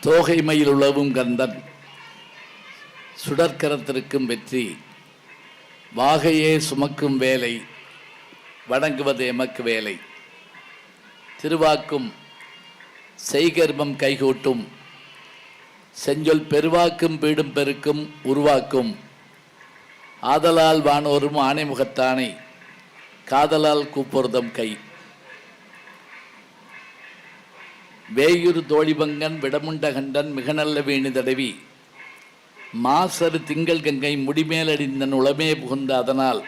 தோகைமையில் உழவும் கந்தன் சுடற்கரத்திற்கும் வெற்றி வாகையே சுமக்கும் வேலை வணங்குவது எமக்கு வேலை. திருவாக்கும் செய்கர்மம் கைகூட்டும் செஞ்சொல் பெருவாக்கும் பீடும் பெருக்கும் உருவாக்கும் ஆதலால் வானோரும் ஆணைமுகத்தானை காதலால் கூப்பொருதம் கை. வேயுறு தோழிபங்கன் விடமுண்ட கண்டன் மிக நல்ல வேணி தடவி மாசரு திங்கள் கங்கை முடிமேலடிந்தன் உளமே புகுந்த அதனால்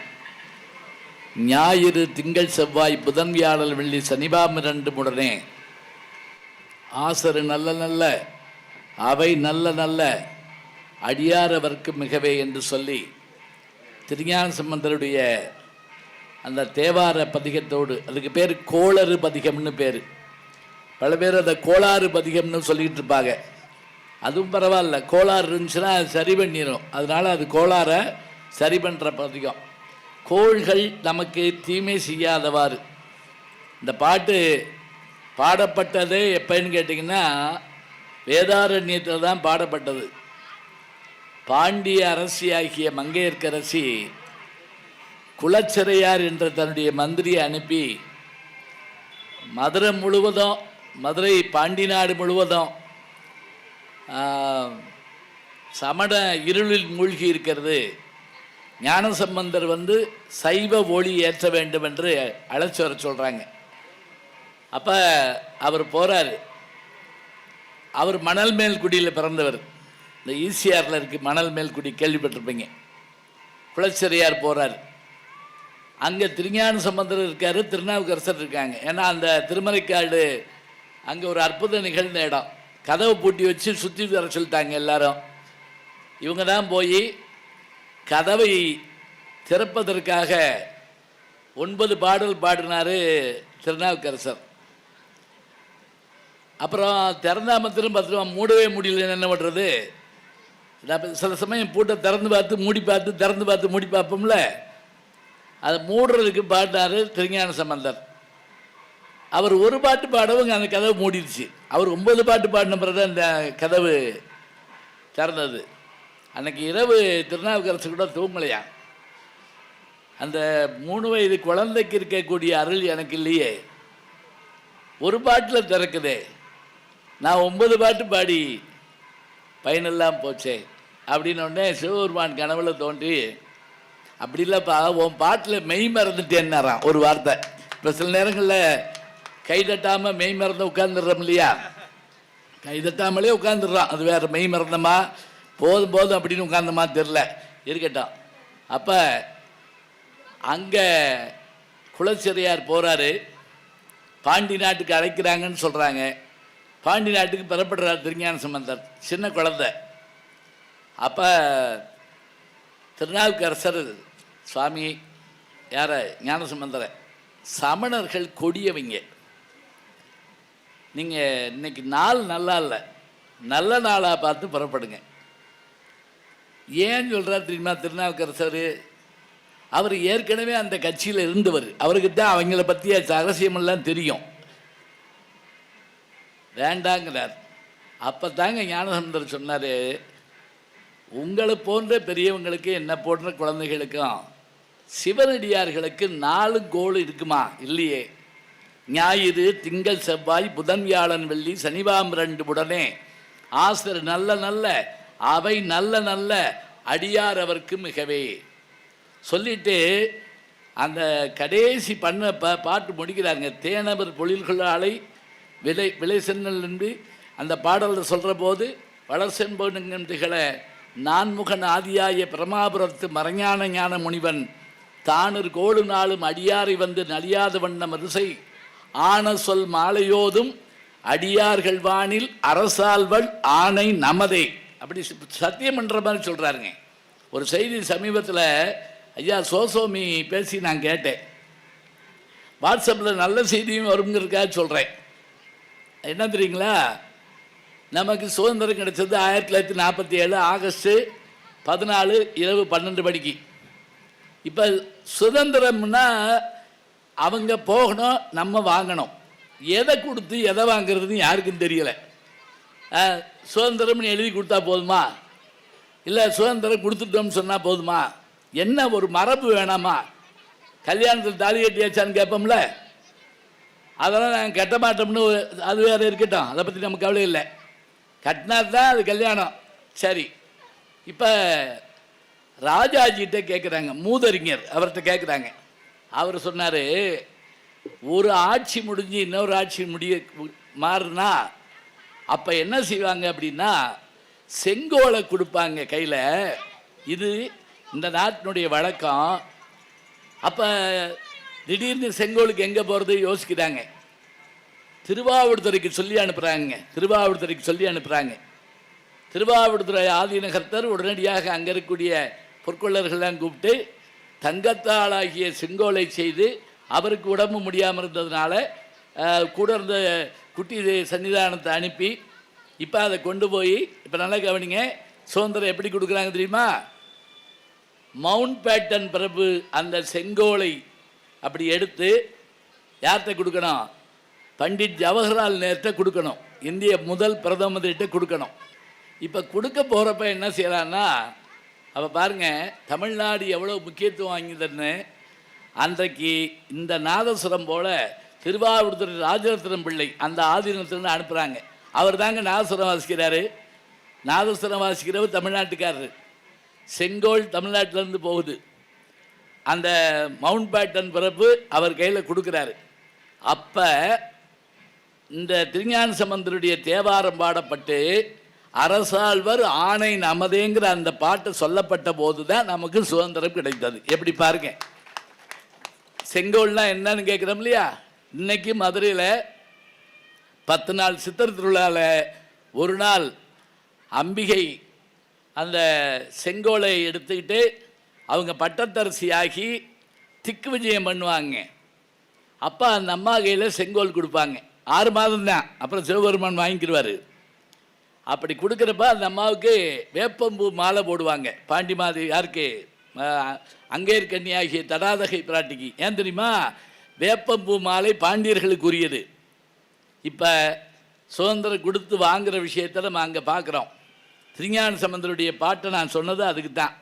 ஞாயிறு திங்கள் செவ்வாய் புதன் வியாழல் வெள்ளி சனிபாமிரண்டு முடனே ஆசரு நல்ல நல்ல அவை நல்ல நல்ல அடியாரவர்க்கு மிகவே என்று சொல்லி திருஞான சம்பந்தருடைய அந்த தேவார பதிகத்தோடு, அதுக்கு பேர் கோளறு பதிகம்னு பேர். பல பேர் அதை கோளாறு பதிகம்னு சொல்லிக்கிட்டு இருப்பாங்க. அதுவும் பரவாயில்ல, கோளாறு இருந்துச்சுன்னா அது சரி பண்ணிடும். அதனால் அது கோளாறை சரி பண்ணுற பதிகம். கோள்கள் நமக்கு தீமை செய்யாதவாறு. இந்த பாட்டு பாடப்பட்டது எப்போன்னு கேட்டிங்கன்னா வேதாரண்யத்தில் தான் பாடப்பட்டது. பாண்டிய அரசியாகிய மங்கையர்க்கரசி குலச்சிறையார் என்ற தன்னுடைய மந்திரியை அனுப்பி மதுரை முழுவதும், மதுரை பாண்டி நாடு முழுவதும் சமண இருளில் மூழ்கி இருக்கிறது, ஞானசம்பந்தர் சைவ ஒளி ஏற்ற வேண்டும் என்று அழைச்சி வர சொல்கிறாங்க. அப்போ அவர் போகிறார். அவர் மணல் மேல்குடியில் பிறந்தவர். இந்த ஈசிஆரில் இருக்குது மணல் மேல்குடி, கேள்விப்பட்டிருப்பீங்க. குலச்சிறையார் போகிறார். அங்கே திருஞான சம்பந்தர் இருக்கார், திருநாவுக்கரசர் இருக்காங்க. ஏன்னா அந்த திருமறைக்காடு அங்கே ஒரு அற்புதம் நிகழ்ந்த இடம். கதவை பூட்டி வச்சு சுற்றி வர சொல்லிட்டாங்க எல்லாரும். இவங்க தான் போய் கதவை திறப்பதற்காக 9 பாடல் பாடினார் திருநாவுக்கரசர். அப்புறம் திறந்தா மாத்திரம் பத்திரமா மூடவே முடியல. என்ன பண்ணுறது? சில சமயம் பூட்டை திறந்து பார்த்து மூடி பார்த்து திறந்து பார்த்து மூடி பார்ப்போம்ல, அதை மூடுறதுக்கு பாடினார் திருஞான சம்பந்தர். அவர் ஒரு பாட்டு பாடவும் அந்த கதவு மூடிடுச்சு. அவர் 9 பாட்டு பாடின பிறகு அந்த கதவு திறந்தது. அன்னைக்கு இரவு திருநாவுக்கரசு கூட தூங்கலையா. அந்த 3 வயது குழந்தைக்கு இருக்கக்கூடிய அருள் எனக்கு இல்லையே, ஒரு பாட்டில் திறக்குதே, நான் 9 பாட்டு பாடி பயனெல்லாம் போச்சே அப்படின்னு உடனே சிவபெருமான் கனவுல தோன்றி, அப்படி இல்லைப்பா உன் பாட்டில் மெய் மறந்துட்டேன்னாரான் ஒரு வார்த்தை. இப்போ சில நேரங்களில் கை தட்டாமல் மெய் மறந்து உட்காந்துடுறோம் இல்லையா, கை தட்டாமலே உட்காந்துடுறான். அது வேறு, மெய் மறந்தமா போதும் போதும் அப்படின்னு உட்காந்தமா தெரில, இருக்கட்டும். அப்போ அங்கே குலச்சிறையார் போகிறாரு. பாண்டி நாட்டுக்கு அழைக்கிறாங்கன்னு சொல்கிறாங்க. பாண்டி நாட்டுக்கு பெறப்படுறார் திருஞான சம்பந்தர், சின்ன குழந்தை. அப்போ திருநாவுக்கரசர் சுவாமி யார ஞானசம்பந்தரை, சமணர்கள் கொடியவங்க, நீங்கள் இன்னைக்கு நாள் நல்லா இல்லை, நல்ல நாளாக பார்த்து புறப்படுங்க. ஏன்னு சொல்கிறார் தெரியுமா திருநாவுக்கரசர்? அவர் ஏற்கனவே அந்த கட்சியில் இருந்தவர். அவருக்கு தான் அவங்கள பற்றிய ரகசியமெல்லாம் தெரியும். வேண்டாங்கிறார். அப்போ தாங்க ஞானசம்பந்தர் சொன்னார், உங்களை போன்ற பெரியவங்களுக்கு என்ன போன்ற குழந்தைகளுக்கும் சிவனடியார்களுக்கு 4 கோள் இருக்குமா? இல்லையே. ஞாயிறு திங்கள் செவ்வாய் புதன் வியாழன் வெள்ளி சனிபாமிரண்டு உடனே ஆசர் நல்ல நல்ல அவை நல்ல நல்ல அடியார் அவர்க்கு மிகவே சொல்லிட்டு அந்த கடைசி பண்ண பாட்டு முடிக்கிறாங்க. தேனவர் பொழில்களாலை விலை விலை சென்னல் என்று அந்த பாடலில் சொல்கிற போது, வளர்சென்பனுங்கும் திகழ நான்முகன் ஆதியாய பிரமாபுரத்து மறைஞான ஞான முனிவன் தானூர் கோடு நாளும் அடியாரை நலியாத வண்ண மருசை ஆன சொல் மாலையோதும் அடியார்கள் வானில் அரசால்வள் ஆணை நமதே, அப்படி சத்தியம் பண்ணுற மாதிரி சொல்கிறாருங்க. ஒரு செய்தி சமீபத்தில் ஐயா சோசோமி பேசி நான் கேட்டேன். வாட்ஸ்அப்பில் நல்ல செய்தியும் வருங்கிறதுக்காக சொல்கிறேன். என்ன தெரியுங்களா, நமக்கு சுதந்திரம் கிடைச்சது 1947 ஆகஸ்ட் 14 இரவு 12 மணிக்கு. இப்போ சுதந்திரம்னா அவங்க போகணும், நம்ம வாங்கணும். எதை கொடுத்து எதை வாங்கிறதுன்னு யாருக்கும் தெரியலை. சுதந்திரம்னு எழுதி கொடுத்தா போதுமா? இல்லை சுதந்திரம் கொடுத்துட்டோம்னு சொன்னால் போதுமா? என்ன ஒரு மரபு வேணாமா? கல்யாணத்தில் தாலி கட்டியாச்சான்னு கேட்போம்ல, அதெல்லாம் நாங்கள் கட்ட மாட்டோம்னு அது வேறு இருக்கட்டும், அதை பற்றி நமக்கு கவலை இல்லை. கட்டினா தான் அது கல்யாணம். சரி, இப்போ ராஜாஜிகிட்ட கேட்குறாங்க, மூதறிஞர் அவர்கிட்ட கேட்குறாங்க. அவர் சொன்னார், ஒரு ஆட்சி முடிஞ்சு இன்னொரு ஆட்சி மாறுனா அப்போ என்ன செய்வாங்க அப்படின்னா, செங்கோலை கொடுப்பாங்க கையில். இது இந்த நாட்டினுடைய வழக்கம். அப்போ திடீர்னு செங்கோலுக்கு எங்கே போகிறது யோசிக்கிறாங்க. திருவாவடுதுறைக்கு சொல்லி அனுப்புகிறாங்க. திருவாவடுதுறை ஆதீனகர்த்தர் உடனடியாக அங்கே இருக்கக்கூடிய பொற்கொள்ளர்கள்லாம் கூப்பிட்டு தங்கத்தாளாகிய செங்கோலை செய்து, அவருக்கு உடம்பு முடியாமல் இருந்ததுனால கூட இருந்த குட்டி சன்னிதானத்தை அனுப்பி இப்போ அதை கொண்டு போய், இப்போ நல்லா கவனிங்க, சுதந்திரம் எப்படி கொடுக்குறாங்க தெரியுமா? மவுண்ட் பேட்டன் பிரபு அந்த செங்கோலை அப்படி எடுத்து யார்கிட்ட கொடுக்கணும்? பண்டிட் ஜவஹர்லால் நேருகிட்ட கொடுக்கணும். இந்திய முதல் பிரதம மந்திரிகிட்ட கொடுக்கணும். இப்போ கொடுக்க போகிறப்ப என்ன செய்யலான்னா, அப்போ பாருங்கள் தமிழ்நாடு எவ்வளோ முக்கியத்துவம் வாங்கியதுன்னு. அன்றைக்கு இந்த நாதஸ்வரம் போல் திருவாவடுதுறை ராஜரத்னம் பிள்ளை அந்த ஆதீனத்திலிருந்து அனுப்புகிறாங்க. அவர் தாங்க நாதஸ்வரம் வாசிக்கிறாரு. நாதஸ்வரம் வாசிக்கிறவர் தமிழ்நாட்டுக்காரர். செங்கோல் தமிழ்நாட்டிலேருந்து போகுது. அந்த மவுண்ட் பேட்டன் பிரபு அவர் கையில் கொடுக்குறாரு. அப்போ இந்த திருஞான சம்பந்தருடைய தேவாரம் பாடப்பட்டு அரசாழ்வர் ஆணை நமதேங்கிற அந்த பாட்டு சொல்லப்பட்ட போது தான் நமக்கு சுதந்திரம் கிடைத்தது. எப்படி பாருங்க, செங்கோல்னா என்னன்னு கேட்குறோம் இல்லையா? இன்னைக்கு மதுரையில் 10 நாள் சித்திரை திருவிழாவில் ஒரு நாள் அம்பிகை அந்த செங்கோலை எடுத்துக்கிட்டு அவங்க பட்டத்தரசி ஆகி திக்கு விஜயம் பண்ணுவாங்க. அப்போ அந்த அம்மா கையில் செங்கோல் கொடுப்பாங்க. 6 மாதம் தான், அப்புறம் சிவபெருமான் வாங்கிக்கிடுவார். அப்படி கொடுக்குறப்ப அந்த அம்மாவுக்கு வேப்பம்பூ மாலை போடுவாங்க. பாண்டி மாதி யாருக்கு? அங்கேயர் கன்னியாகிய தடாதகை பிராட்டிக்கு. ஏன் தெரியுமா? வேப்பம்பூ மாலை பாண்டியர்களுக்கு உரியது. இப்போ சுதந்திரம் கொடுத்து வாங்குகிற விஷயத்தை நம்ம அங்கே பார்க்குறோம். திருஞான சம்பந்தருடைய பாட்டை நான் சொன்னது அதுக்கு தான்.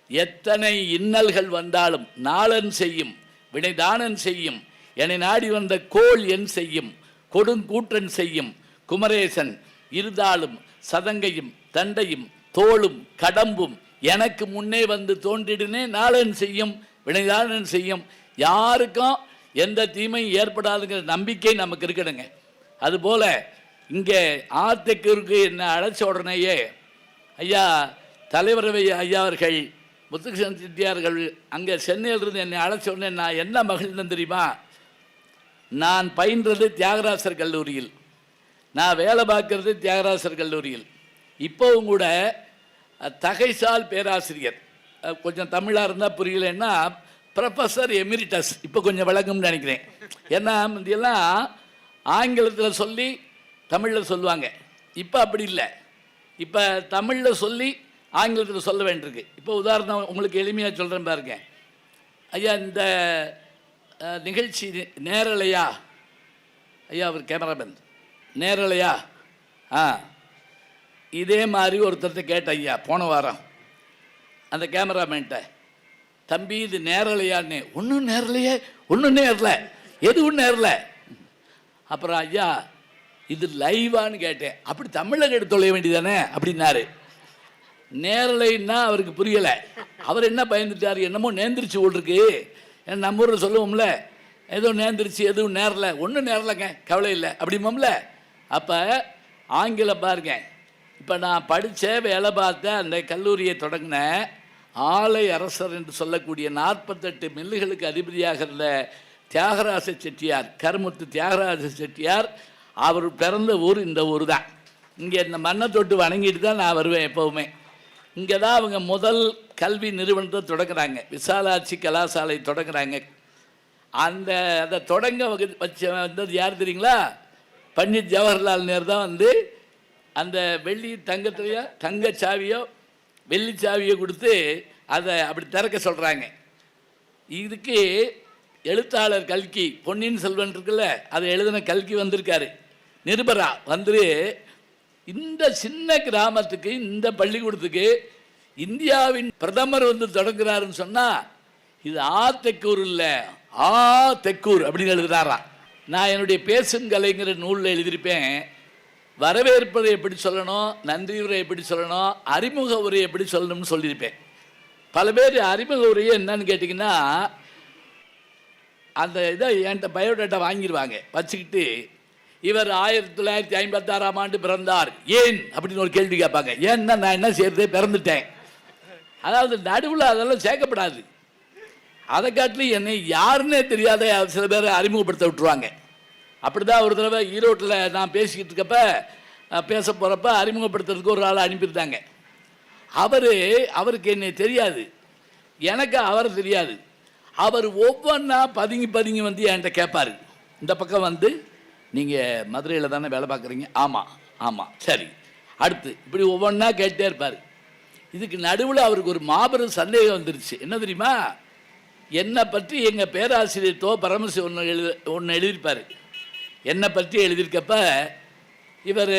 எத்தனை இன்னல்கள் வந்தாலும் நாளன் செய்யும் வினைதானன் செய்யும், என்னை நாடி வந்த கோள் என் செய்யும், கொடுங்கூற்றன் செய்யும் குமரேசன் இருந்தாலும் சதங்கையும் தண்டையும் தோளும் கடம்பும் எனக்கு முன்னே வந்து தோன்றிடுனே நாளன் செய்யும் வினைதானன் செய்யும். யாருக்கும் எந்த தீமையும் ஏற்படாதுங்கிற நம்பிக்கை நமக்கு இருக்கணுங்க. அதுபோல் இங்கே ஆர்த்தக்கூருக்கு என்ன அழைச்ச உடனேயே ஐயா தலைவரவை ஐயா அவர்கள் முத்துகிருஷ்ணன் செட்டியார்கள் அங்கே சென்னையிலிருந்து என்னை அழைச்ச உடனே நான் என்ன மகிழ்ந்தேன் தெரியுமா? நான் பயின்றது தியாகராசர் கல்லூரியில், நான் வேலை பார்க்கறது தியாகராசர் கல்லூரியில். இப்போவும் கூட தகைசால் பேராசிரியர், கொஞ்சம் தமிழாக இருந்தால் புரியலன்னா ப்ரொஃபஸர் எமிரிட்டஸ், இப்போ கொஞ்சம் விளங்கும்னு நினைக்கிறேன். ஏன்னா முந்தியெல்லாம் ஆங்கிலத்தில் சொல்லி தமிழில் சொல்லுவாங்க. இப்போ அப்படி இல்லை. இப்போ தமிழில் சொல்லி ஆங்கிலத்தில் சொல்ல வேண்டியிருக்கு. இப்போ உதாரணம் உங்களுக்கு எளிமையாக சொல்கிறேன் பாருங்க. ஐயா இந்த நிகழ்ச்சி நேரலையா? ஐயா அவர் கேமராமேன், நேரலையா? இதே மாதிரி ஒருத்தர்கிட்ட கேட்ட ஐயா போன வாரம் அந்த கேமராமேன்ட்ட, தம்பி இது நேரலையான்னு. ஒன்றும் நேரலையே, ஒன்றும் நேரல, எதுவும் நேரல. அப்புறம் ஐயா இது லைவான்னு கேட்டேன். அப்படி தமிழில் கேட்டு தொலைய வேண்டியதானே அப்படின்னாரு. நேரலைன்னா அவருக்கு புரியலை. அவர் என்ன பயந்துட்டார், என்னமோ நேந்திரிச்சு ஓடிருக்கு. ஏன்னா நம்ம ஊரில் சொல்லுவோம்ல, ஏதோ நேந்திரிச்சு எதுவும் நேரல, ஒன்றும் நேரலைங்க கவலை இல்லை அப்படிம்போம்ல. அப்போ ஆங்கிலம் பாருங்க. இப்போ நான் படித்த வேலை பார்த்த அந்த கல்லூரியை தொடங்கின ஆலை அரசர் என்று சொல்லக்கூடிய 48 மில்லுகளுக்கு அதிபதியாக இருந்த தியாகராஜ செட்டியார், கருமுத்து தியாகராஜ செட்டியார், அவர் பிறந்த ஊர் இந்த ஊர் தான். இங்கே இந்த மண்ணை தொட்டு வணங்கிட்டு தான் நான் வருவேன் எப்போவுமே. இங்கே தான் அவங்க முதல் கல்வி நிறுவனத்தை தொடங்குறாங்க, விசாலாட்சி கலாசாலை தொடங்குறாங்க. அதை தொடங்க வந்தது யார் தெரியுங்களா? பண்டிட் ஜவஹர்லால் நேரு தான் வந்து அந்த வெள்ளி தங்கத்தையோ தங்கச்சாவியோ வெள்ளிச்சாவியோ கொடுத்து அதை அப்படி திறக்க சொல்கிறாங்க. இதுக்கு எழுத்தாளர் கல்கி, பொன்னியின் செல்வன் இருக்குல்ல, அதை எழுதின கல்கி வந்திருக்காரு. நிருபரா வந்து இந்த சின்ன கிராமத்துக்கு, இந்த பள்ளிக்கூடத்துக்கு இந்தியாவின் பிரதமர் வந்து தொடங்குறாருன்னு சொன்னால் இது தெக்கூர் இல்லை, தெக்கூர் அப்படின்னு எழுதுறாராம். நான் என்னுடைய பேசும் கலைங்கிற நூலில் எழுதியிருப்பேன், வரவேற்பதை எப்படி சொல்லணும், நன்றி உரை எப்படி சொல்லணும், அறிமுக உரை எப்படி சொல்லணும்னு சொல்லியிருப்பேன். பல பேர் அறிமுக உரையை என்னன்னு கேட்டிங்கன்னா, அந்த இதை என்கிட்ட பயோடேட்டா வாங்கிடுவாங்க, வச்சுக்கிட்டு இவர் 1956ஆம் ஆண்டு பிறந்தார் ஏன் அப்படின்னு ஒரு கேள்வி கேட்பாங்க. ஏன்னா நான் என்ன செய்யறது, பிறந்துட்டேன். அதாவது நடுவில் அதெல்லாம் சேர்க்கப்படாது. அதை காட்டிலும் என்னை யாருன்னே தெரியாத சில பேரை அறிமுகப்படுத்த விட்டுருவாங்க. அப்படி தான் ஒரு தடவை ஈரோட்டில் நான் பேசிக்கிட்டு இருக்கப்ப, பேச போகிறப்ப அறிமுகப்படுத்துறதுக்கு ஒரு ஆளை அனுப்பியிருந்தாங்க. அவருக்கு என்னை தெரியாது, எனக்கு அவரை தெரியாது. அவர் ஒவ்வொன்றா பதுங்கி வந்து என்கிட்ட கேட்பார். இந்த பக்கம் வந்து, நீங்கள் மதுரையில் தானே வேலை பார்க்குறீங்க? ஆமாம் ஆமாம், சரி, அடுத்து, இப்படி ஒவ்வொன்றா கேட்டே இருப்பார். இதுக்கு நடுவில் அவருக்கு ஒரு மாபெரும் சந்தேகம் வந்துருச்சு. என்ன தெரியுமா, என்னை பற்றி எங்கள் பேராசிரியர் பரமசி ஒன்று எழுதியிருப்பார். என்னை பற்றி எழுதியிருக்கப்ப இவர்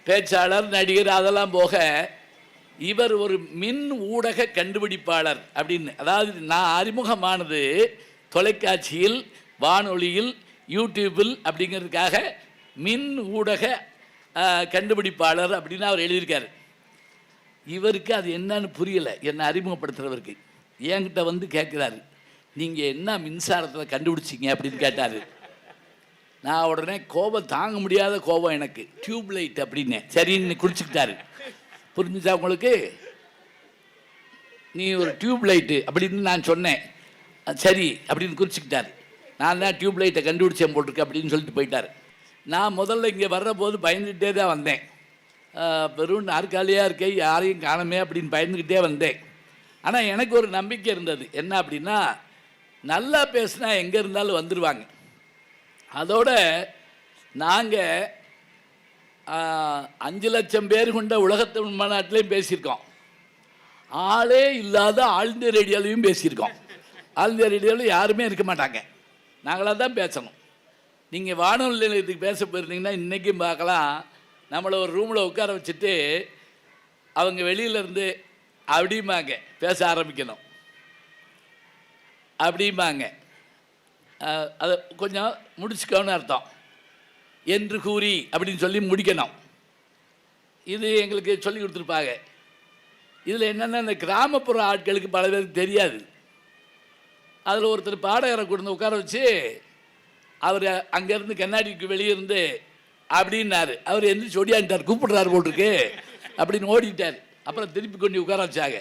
பேச்சாளர், நடிகர், அதெல்லாம் போக இவர் ஒரு மின் ஊடக கண்டுபிடிப்பாளர் அப்படின்னு. அதாவது நான் அறிமுகமானது தொலைக்காட்சியில், வானொலியில், யூடியூப்பில் அப்படிங்கிறதுக்காக மின் ஊடக கண்டுபிடிப்பாளர் அப்படின்னு அவர் எழுதியிருக்காரு. இவருக்கு அது என்னன்னு புரியலை, என்னை அறிமுகப்படுத்துகிறவருக்கு. என்கிட்ட வந்து கேட்குறாரு, நீங்கள் என்ன மின்சாரத்தில் கண்டுபிடிச்சிங்க அப்படின்னு கேட்டார். நான் உடனே கோபம் தாங்க முடியாத கோபம் எனக்கு, டியூப் லைட் அப்படின்னு சரின்னு குடிச்சுக்கிட்டாரு. புரிஞ்சுச்சா உங்களுக்கு? நீ ஒரு டியூப் லைட்டு அப்படின்னு நான் சொன்னேன், சரி அப்படின்னு குறிச்சிக்கிட்டார். நான் தான் டியூப் லைட்டை கண்டுபிடிச்சேன் போட்டிருக்கேன் அப்படின்னு சொல்லிட்டு போயிட்டார். நான் முதல்ல இங்கே வர்ற போது பயந்துக்கிட்டே தான் வந்தேன். வெறும் நாற்காலியாக இருக்கே, யாரையும் காணமே அப்படின்னு பயந்துக்கிட்டே வந்தேன். ஆனால் எனக்கு ஒரு நம்பிக்கை இருந்தது. என்ன அப்படின்னா, நல்லா பேசினா எங்கே இருந்தாலும் வந்துடுவாங்க. அதோட நாங்கள் 5 லட்சம் பேர் கொண்ட உலகத்தின் மாநாட்டிலையும் பேசியிருக்கோம். ஆளே இல்லாத ஆல் இந்தியா ரேடியோலையும் பேசியிருக்கோம். ஆல் இந்தியா ரேடியோவில் யாருமே இருக்க மாட்டாங்க, நாங்களாக தான் பேசணும். நீங்கள் வானொலி நிலையத்துக்கு பேச போயிருந்தீங்கன்னா இன்றைக்கும் பார்க்கலாம், நம்மளை ஒரு ரூமில் உட்கார வச்சுட்டு அவங்க வெளியிலேருந்து அப்படிம்பாங்க, பேச ஆரம்பிக்கணும் அப்படிம்பாங்க. அதை கொஞ்சம் முடிச்சுக்கோன்னு அர்த்தம், என்று கூறி அப்படின்னு சொல்லி முடிக்கணும். இது எங்களுக்கு சொல்லி கொடுத்துருப்பாங்க. இதில் என்னென்னா, இந்த கிராமப்புற ஆட்களுக்கு பல பேருக்கு தெரியாது. அதில் ஒருத்தர் பாடகரை கொண்டு உட்கார வச்சு அவர் அங்கேருந்து கண்ணாடிக்கு வெளியே இருந்து அப்படின்னாரு. அவர் எந்திரிச்சு ஓடியான்ட்டார், கூப்பிடுறாரு போட்டிருக்கு அப்படின்னு ஓடிட்டார். அப்புறம் திருப்பி கொண்டு உட்கார வச்சாங்க.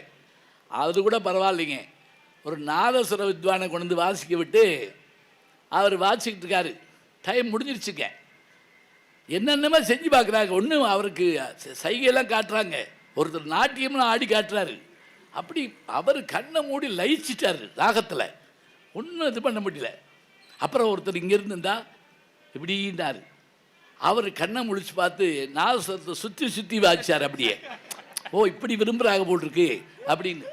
அது கூட பரவாயில்லைங்க. ஒரு நாதஸ்வர வித்வானை கொண்டு வந்து வாசிக்க விட்டு அவர் வாசிக்கிட்டு இருக்காரு. டைம் முடிஞ்சிருச்சுங்க. என்னென்னமே செஞ்சு பார்க்குறாங்க. ஒன்றும் அவருக்கு சைகையெல்லாம் காட்டுறாங்க. ஒருத்தர் நாட்டியம்லாம் ஆடி காட்டுறாரு. அப்படி அவர் கண்ணை மூடி லயிச்சிட்டார் ராகத்தில். ஒன்றும் இது பண்ண முடியல. அப்புறம் ஒருத்தர் இங்கேருந்து இருந்தால் இப்படின்னார். அவர் கண்ணை முழிச்சு பார்த்து நாதஸ்வரத்தை சுற்றி வாசிச்சார். அப்படியே ஓ இப்படி விரும்புகிறாங்க போட்டிருக்கு அப்படின்னு.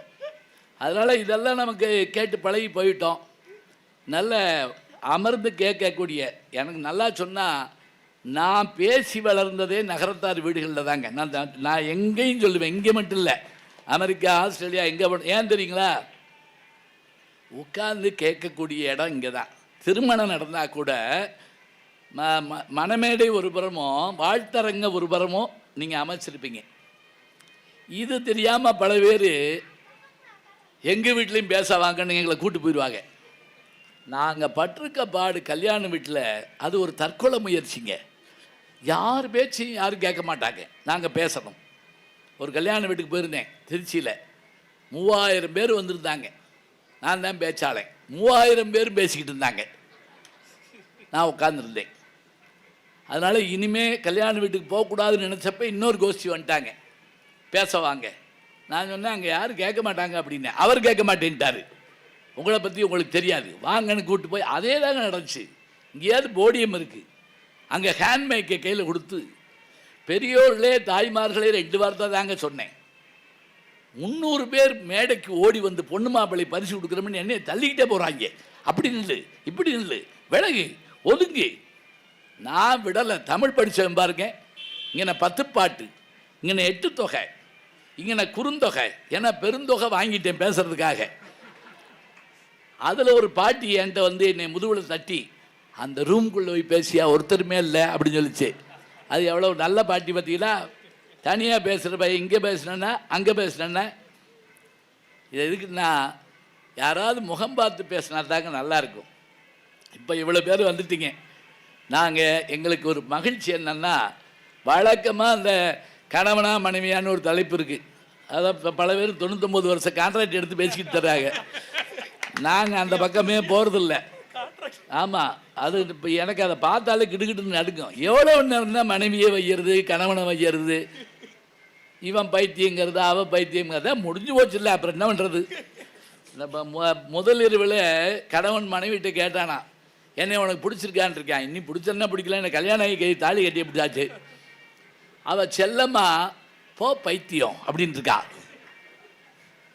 அதனால் இதெல்லாம் நமக்கு கேட்டு பழகி போயிட்டோம். நல்ல அமர்ந்து கேட்கக்கூடிய, எனக்கு நல்லா சொன்னால், நான் பேசி வளர்ந்ததே நகரத்தார் வீடுகளில் தாங்க. நான் எங்கேயும் சொல்லுவேன், இங்கே மட்டும் இல்லை, அமெரிக்கா, ஆஸ்திரேலியா, எங்கே ஏன் தெரியுங்களா, உட்கார்ந்து கேட்கக்கூடிய இடம் இங்கே தான். திருமணம் நடந்தால் கூட மணமேடை ஒரு புறமும் வாழ்த்தரங்க ஒரு புறமும் நீங்கள் அமைச்சிருப்பீங்க. இது தெரியாமல் பல பேர் எங்கள் வீட்லேயும் பேச வாங்கன்னு எங்களை கூட்டு போயிடுவாங்க. நாங்கள் பட்டிருக்க பாடு கல்யாண வீட்டில் அது ஒரு தற்கொலை முயற்சிங்க. யார் பேச்சையும் யாரும் கேட்க மாட்டாங்க, நாங்கள் பேசணும். ஒரு கல்யாண வீட்டுக்கு போயிருந்தேன் திருச்சியில். 3000 பேர் வந்திருந்தாங்க. நான் தான் பேச்சாளன். 3000 பேர் பேசிக்கிட்டு இருந்தாங்க, நான் உட்காந்துருந்தேன். அதனால் இனிமேல் கல்யாண வீட்டுக்கு போகக்கூடாதுன்னு நினச்சப்ப இன்னொரு கோஷ்டி வந்துட்டாங்க, பேச வாங்க. நான் சொன்னேன் அங்கே யாரும் கேட்க மாட்டாங்க அப்படின்னு. அவர் கேட்க மாட்டேன்ட்டார். உங்களை பற்றி உங்களுக்கு தெரியாது, வாங்கன்னு கூப்பிட்டு போய் அதே தாங்க நடந்துச்சு. இங்கேயாவது போடியம் இருக்குது, அங்கே ஹேண்ட்மேக்கை கையில் கொடுத்து பெரியோர்களே தாய்மார்களே 2 வார்த்தை தாங்க சொன்னேன். 300 பேர் மேடைக்கு ஓடி வந்து பொண்ணு மாப்பிள்ளை பரிசு கொடுக்குறோம்னு என்னைய தள்ளிக்கிட்டே போகிறாங்க. அப்படி நில்லு, இப்படி நில்லு, விலகு, ஒதுங்கு. நான் விடலை. தமிழ் படித்தவன் பாருங்க, இங்கே 10 பாட்டு, இங்கே 8 தொகை, இங்கே குறுந்தொகை, ஏன்னா பெருந்தொகை வாங்கிட்டேன் பேசுறதுக்காக. அதில் ஒரு பாட்டி என்கிட்ட வந்து என்னை முதுகில் தட்டி, அந்த ரூம்குள்ளே போய் பேசியா ஒருத்தருமே இல்லை அப்படின்னு சொல்லிச்சு. அது எவ்வளோ நல்ல பாட்டி பார்த்தீங்கன்னா, தனியாக பேசுகிற பையன் இங்கே பேசுனேன்னா அங்கே பேசுனேன்னா, இது எதுக்குன்னா யாராவது முகம் பார்த்து பேசினா தாங்க நல்லாயிருக்கும். இப்போ இவ்வளோ பேர் வந்துட்டீங்க. எங்களுக்கு ஒரு மகிழ்ச்சி என்னென்னா, வழக்கமாக அந்த கணவனா மனைவியான்னு ஒரு தலைப்பு இருக்குது. அதை பல பேர் 99 வருஷம் கான்ட்ராக்ட் எடுத்து பேசிக்கிட்டு தர்றாங்க. நாங்கள் அந்த பக்கமே போகிறதில்ல. ஆமாம், அது இப்போ எனக்கு அதை பார்த்தாலே கிடுக்கிட்டுன்னு நடுக்கும். எவ்வளோ நேரம் தான் மனைவியை வைக்கிறது, கணவனை வைக்கிறது, இவன் பைத்தியங்கிறது அவன் பைத்தியங்கிறத முடிஞ்சு போச்சு இல்லை. அப்புறம் என்ன பண்ணுறது? இப்போ முதல் இரவில் கணவன் மனைவிட்ட கேட்டானா, என்னை உனக்கு பிடிச்சிருக்கான்னு இருக்கான். இன்னும் பிடிச்சன்னா பிடிக்கல, எனக்கு கல்யாணம் ஆகி தாலி கட்டி பிடிச்சாச்சு. அவள் செல்லம்மா போ பைத்தியம் அப்படின்ட்டு இருக்கா.